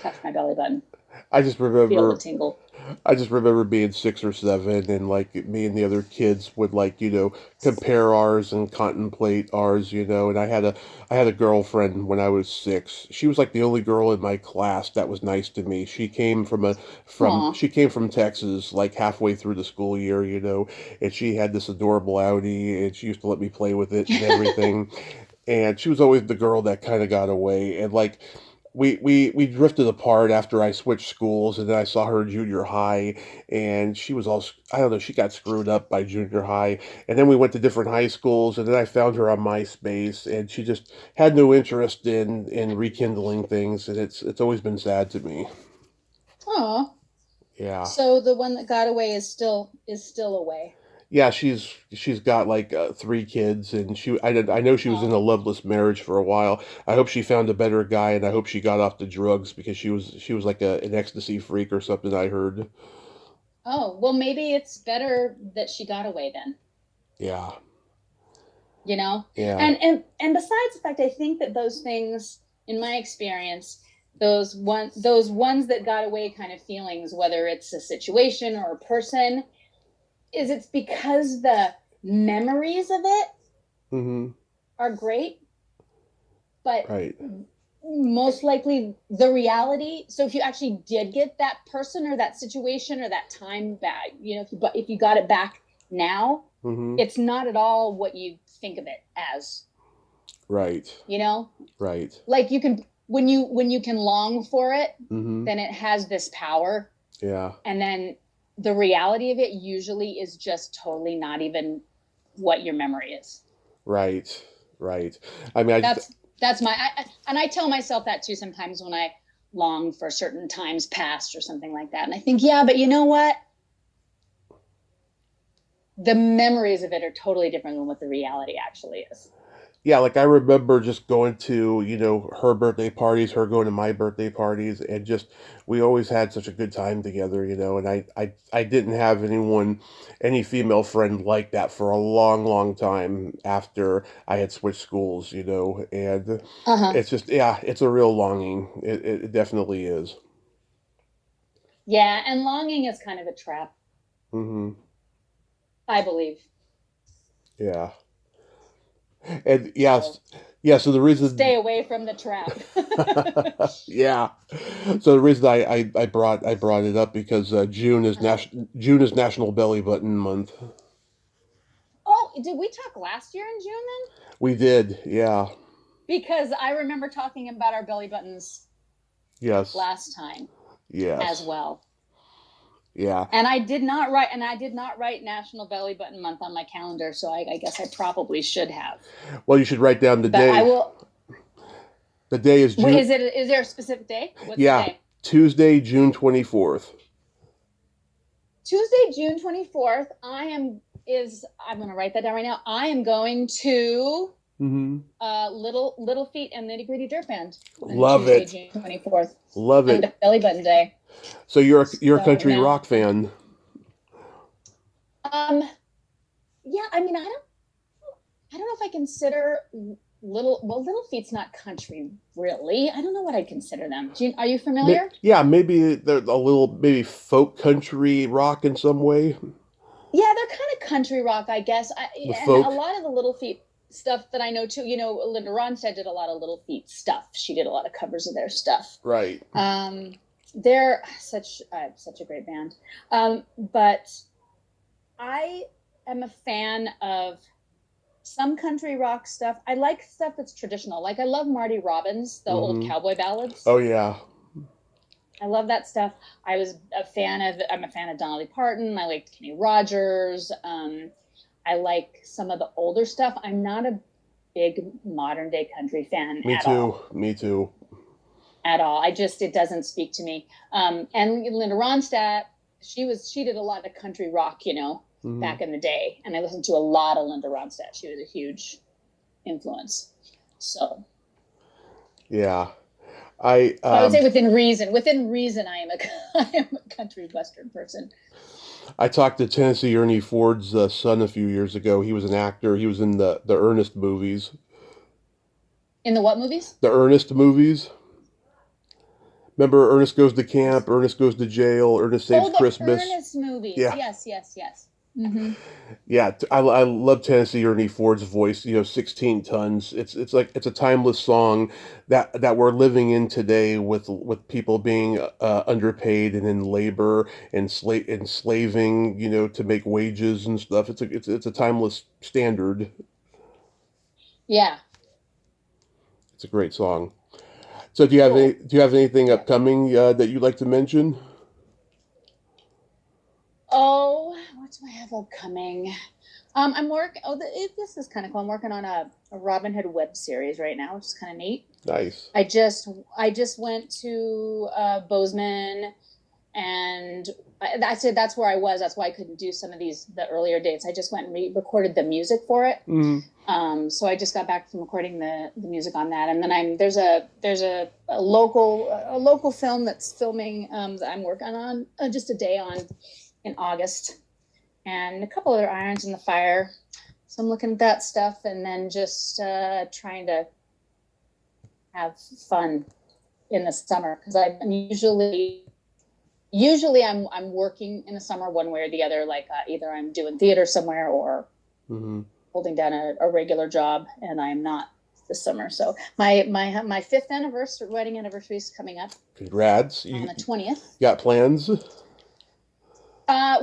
touch my belly button? I just remember feel the tingle. I just remember being 6 or 7 and like me and the other kids would like, compare ours and contemplate ours, and I had a girlfriend when I was 6. She was like the only girl in my class that was nice to me. She came from Texas like halfway through the school year, and she had this adorable Audi and she used to let me play with it and everything. And she was always the girl that kind of got away. And like we drifted apart after I switched schools, and then I saw her in junior high, and she was all, I don't know, she got screwed up by junior high, and then we went to different high schools, and then I found her on MySpace, and she just had no interest in rekindling things, and it's always been sad to me. Oh. Yeah. So the one that got away is still away. Yeah, she's got like 3 kids, and I know she was in a loveless marriage for a while. I hope she found a better guy, and I hope she got off the drugs because she was like an ecstasy freak or something, I heard. Oh, well, maybe it's better that she got away then. Yeah. Yeah. And besides the fact, I think that those things, in my experience, those ones that got away kind of feelings, whether it's a situation or a person, it's because the memories of it are great, but most likely the reality. So if you actually did get that person or that situation or that time back, if you got it back now, it's not at all what you think of it as. Right. Right. Like you can, when you can long for it, then it has this power. Yeah. And then the reality of it usually is just totally not even what your memory is. Right. I mean, that's and I tell myself that too sometimes when I long for certain times past or something like that. And I think, yeah, but you know what? The memories of it are totally different than what the reality actually is. Yeah, like I remember just going to, her birthday parties, her going to my birthday parties, and just we always had such a good time together, and I didn't have any female friend like that for a long, long time after I had switched schools, and it's just, it's a real longing. It definitely is. Yeah, and longing is kind of a trap. I believe. Yeah. And so the reason, stay away from the trap. Yeah. So the reason I brought it up because June is National Belly Button Month. Oh, did we talk last year in June then? We did, yeah. Because I remember talking about our belly buttons. Yes. Last time. Yes. As well. Yeah. And I did not write National Belly Button Month on my calendar, so I guess I probably should have. Well, you should write down the day. I will. The day is June. Wait, is there a specific day? What's the day? Tuesday, June 24th. Tuesday, June 24th. I'm going to write that down right now. I am going to Little Feet and Nitty Gritty Dirt Band. Love Tuesday, June 24th. Love it. Belly Button Day. So you're a country rock fan. Yeah, I mean, I don't know if I consider Little Feet's not country, really. I don't know what I'd consider them. Are you familiar? Yeah, maybe they're a little, maybe folk country rock in some way. Yeah, they're kind of country rock, I guess. And folk. A lot of the Little Feet stuff that I know too, Linda Ronstadt did a lot of Little Feet stuff. She did a lot of covers of their stuff. Right. They're such a great band. But I am a fan of some country rock stuff. I like stuff that's traditional. Like I love Marty Robbins, the old cowboy ballads. Oh yeah. I love that stuff. I'm a fan of Dolly Parton. I liked Kenny Rogers. I like some of the older stuff. I'm not a big modern day country fan at all. Me too. At all. It doesn't speak to me. And Linda Ronstadt, she did a lot of country rock, back in the day. And I listened to a lot of Linda Ronstadt. She was a huge influence. So. Yeah. I would say within reason, I am a country western person. I talked to Tennessee Ernie Ford's son a few years ago. He was an actor. He was in the Ernest movies. In the what movies? The Ernest movies. Remember, Ernest Goes to Camp, Ernest Goes to Jail, Ernest Saves Christmas. Ernest movies. Yeah. Yes. Mm-hmm. Yeah, I love Tennessee Ernie Ford's voice. 16 tons. It's a timeless song that we're living in today with people being underpaid and in labor and enslaving, to make wages and stuff. It's a timeless standard. Yeah, it's a great song. So do you have anything upcoming that you'd like to mention? Oh, what do I have upcoming? I'm working. This is kind of cool. I'm working on a Robin Hood web series right now, which is kind of neat. Nice. I just went to Bozeman, and that's where I was. That's why I couldn't do some of the earlier dates. I just went and recorded the music for it. Mm-hmm. So I just got back from recording the music on that, and then there's a local film that's filming that I'm working on just a day on in August, and a couple other irons in the fire. So I'm looking at that stuff, and then just trying to have fun in the summer, because I'm usually I'm working in the summer one way or the other. Like either I'm doing theater somewhere or mm-hmm. holding down a regular job, and I'm not this summer. So my 5th wedding anniversary is coming up. Congrats! On the 20th. Got plans?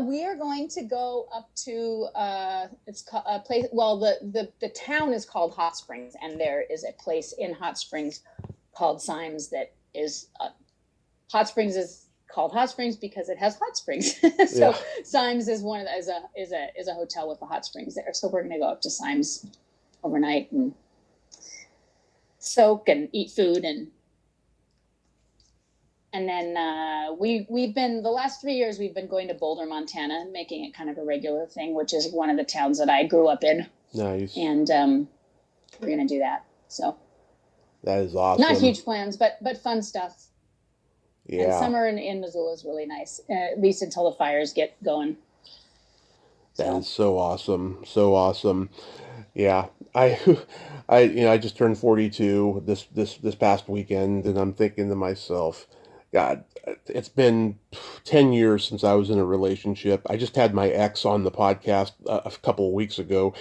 We are going to go up to it's called a place. Well, the town is called Hot Springs, and there is a place in Hot Springs called Symes that is Hot Springs is called Hot Springs because it has hot springs. So yeah. Symes is is a hotel with the hot springs there. So we're going to go up to Symes overnight and soak and eat food, and then we've been the last 3 years we've been going to Boulder, Montana, making it kind of a regular thing, which is one of the towns that I grew up in. Nice. And we're going to do that. So that is awesome. Not huge plans, but fun stuff. Yeah. And summer in Missoula is really nice, at least until the fires get going. That is so awesome. So awesome. Yeah. I just turned 42 this past weekend, and I'm thinking to myself, God, it's been 10 years since I was in a relationship. I just had my ex on the podcast a couple of weeks ago,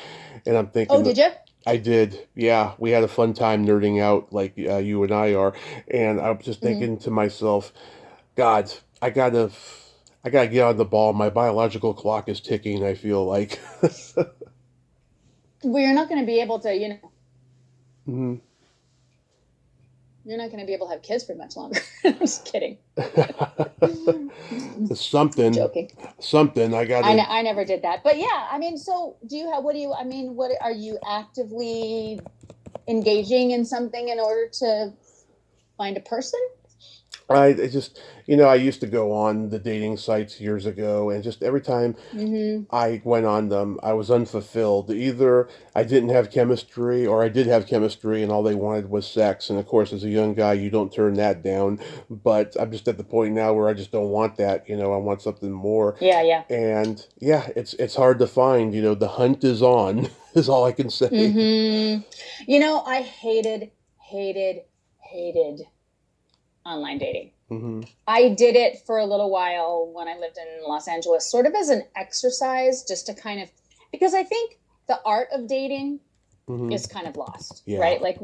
and I'm thinking... Oh, did you? I did. Yeah. We had a fun time nerding out like you and I are. And I was just thinking to myself, God, I gotta get on the ball. My biological clock is ticking, I feel like. Well, you're not going to be able to, Mm-hmm. You're not going to be able to have kids for much longer. I'm just kidding. Something. Joking. Something. I never did that. But yeah, so what are you actively engaging in something in order to find a person? I just, I used to go on the dating sites years ago, and just every time I went on them, I was unfulfilled. Either I didn't have chemistry, or I did have chemistry, and all they wanted was sex. And of course, as a young guy, you don't turn that down. But I'm just at the point now where I just don't want that. I want something more. Yeah. And yeah, it's hard to find. The hunt is on, is all I can say. I hated online dating. I did it for a little while when I lived in Los Angeles, sort of as an exercise, just to kind of, because I think the art of dating is kind of lost, right? Like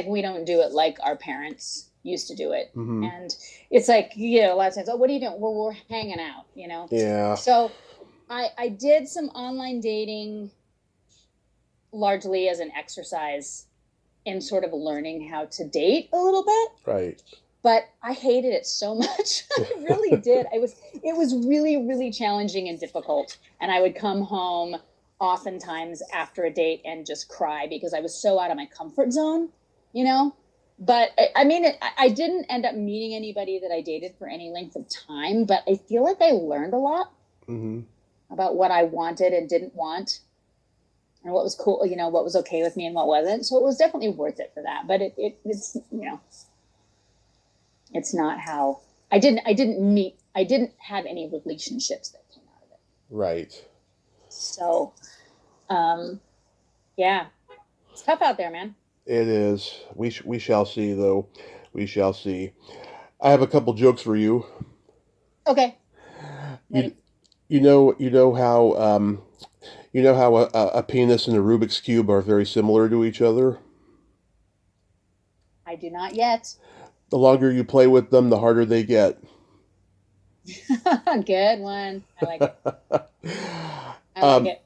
we don't do it like our parents used to do it. And it's like, a lot of times, oh, what are you doing? We're hanging out, Yeah. So I did some online dating largely as an exercise in sort of learning how to date a little bit. Right. But I hated it so much. I really did. It was really, really challenging and difficult. And I would come home oftentimes after a date and just cry because I was so out of my comfort zone, you know? But I mean, I didn't end up meeting anybody that I dated for any length of time, but I feel like I learned a lot about what I wanted and didn't want and what was cool, you know, what was okay with me and what wasn't. So it was definitely worth it for that. But it's, you know, it's not how I didn't have any relationships that came out of it. Right. So, yeah, it's tough out there, man. It is. We shall see, though. We shall see. I have a couple jokes for you. Okay. You know how a penis and a Rubik's cube are very similar to each other. I do not yet. The longer you play with them, the harder they get. Good one. I like it. I like it.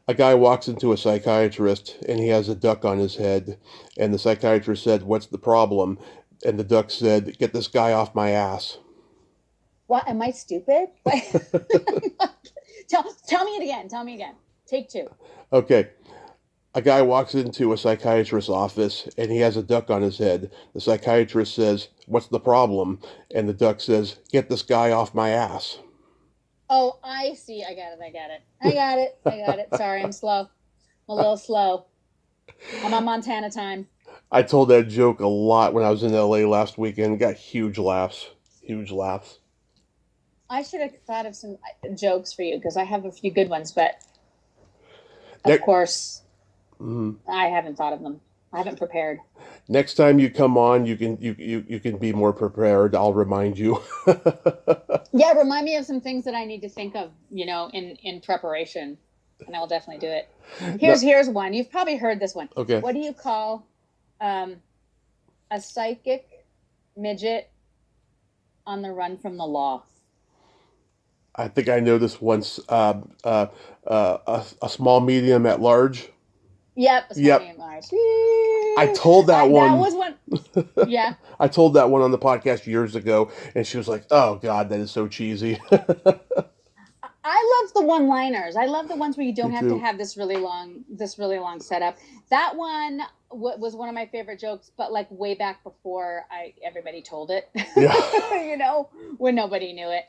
A guy walks into a psychiatrist and he has a duck on his head, and the psychiatrist said, "What's the problem?" And the duck said, "Get this guy off my ass." What? Am I stupid? Tell me it again. Tell me again. Take two. Okay. A guy walks into a psychiatrist's office and he has a duck on his head. The psychiatrist says, "What's the problem?" And the duck says, "Get this guy off my ass." Oh, I see. I got it. Sorry, I'm slow. I'm a little slow. I'm on Montana time. I told that joke a lot when I was in LA last weekend. Got huge laughs. Huge laughs. I should have thought of some jokes for you because I have a few good ones, but of course, I haven't thought of them. I haven't prepared. Next time you come on, you can be more prepared. I'll remind you. Yeah, remind me of some things that I need to think of, you know, in preparation, and I will definitely do it. Here's one. You've probably heard this one. Okay. What do you call a psychic midget on the run from the law? I think I know this once. A small medium at large. Yep. Yep. Large. I told that one. That was one. Yeah. I told that one on the podcast years ago, and she was like, "Oh God, that is so cheesy." I love the one-liners. I love the ones where you don't have too. to have this really long setup. That one was one of my favorite jokes, but like way back before everybody told it. Yeah. You know, when nobody knew it.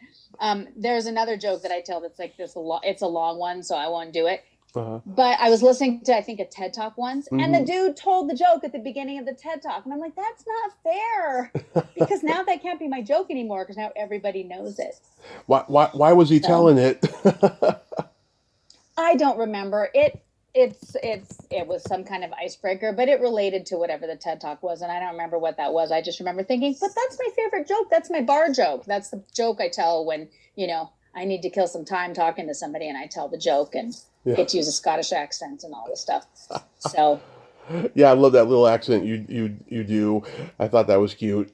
There's another joke that I tell that's like this. It's a long one, so I won't do it. But I was listening to, I think, a TED Talk once, and the dude told the joke at the beginning of the TED Talk, and I'm like, that's not fair, because now that can't be my joke anymore, because now everybody knows it. Why was he telling it? I don't remember. It was some kind of icebreaker, but it related to whatever the TED Talk was, and I don't remember what that was. I just remember thinking, but that's my favorite joke. That's my bar joke. That's the joke I tell when, you know, I need to kill some time talking to somebody, and I tell the joke and get to use a Scottish accent and all this stuff. So yeah, I love that little accent you do. I thought that was cute.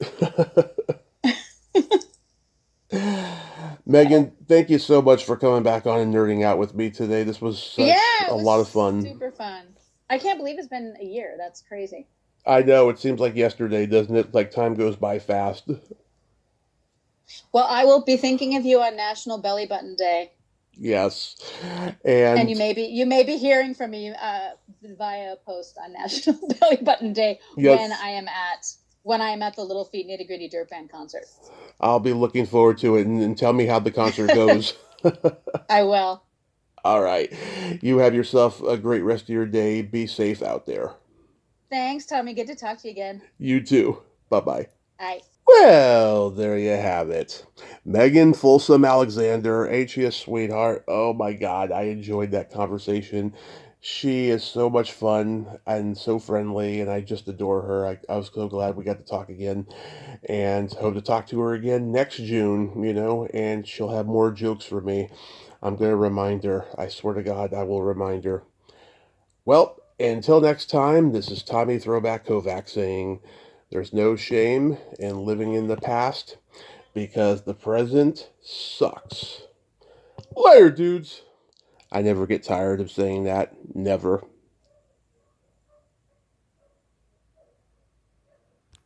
Megan, thank you so much for coming back on and nerding out with me today. This was a lot of fun. Super fun. I can't believe it's been a year. That's crazy. I know. It seems like yesterday, doesn't it? Like time goes by fast. Well, I will be thinking of you on National Bellybutton Day. Yes, and you may be hearing from me via a post on National Bellybutton Day when I am at the Little Feet Nitty Gritty Dirt Band concert. I'll be looking forward to it, and tell me how the concert goes. I will. All right, you have yourself a great rest of your day. Be safe out there. Thanks, Tommy. Good to talk to you again. You too. Bye-bye. Bye. Well, there you have it. Megan Folsom Alexander, ain't she a sweetheart? Oh my God, I enjoyed that conversation. She is so much fun and so friendly, and I just adore her. I was so glad we got to talk again, and hope to talk to her again next June, you know, and she'll have more jokes for me. I'm going to remind her. I swear to God, I will remind her. Well, until next time, this is Tommy Throwback Kovac saying, there's no shame in living in the past because the present sucks. Later, dudes. I never get tired of saying that. Never.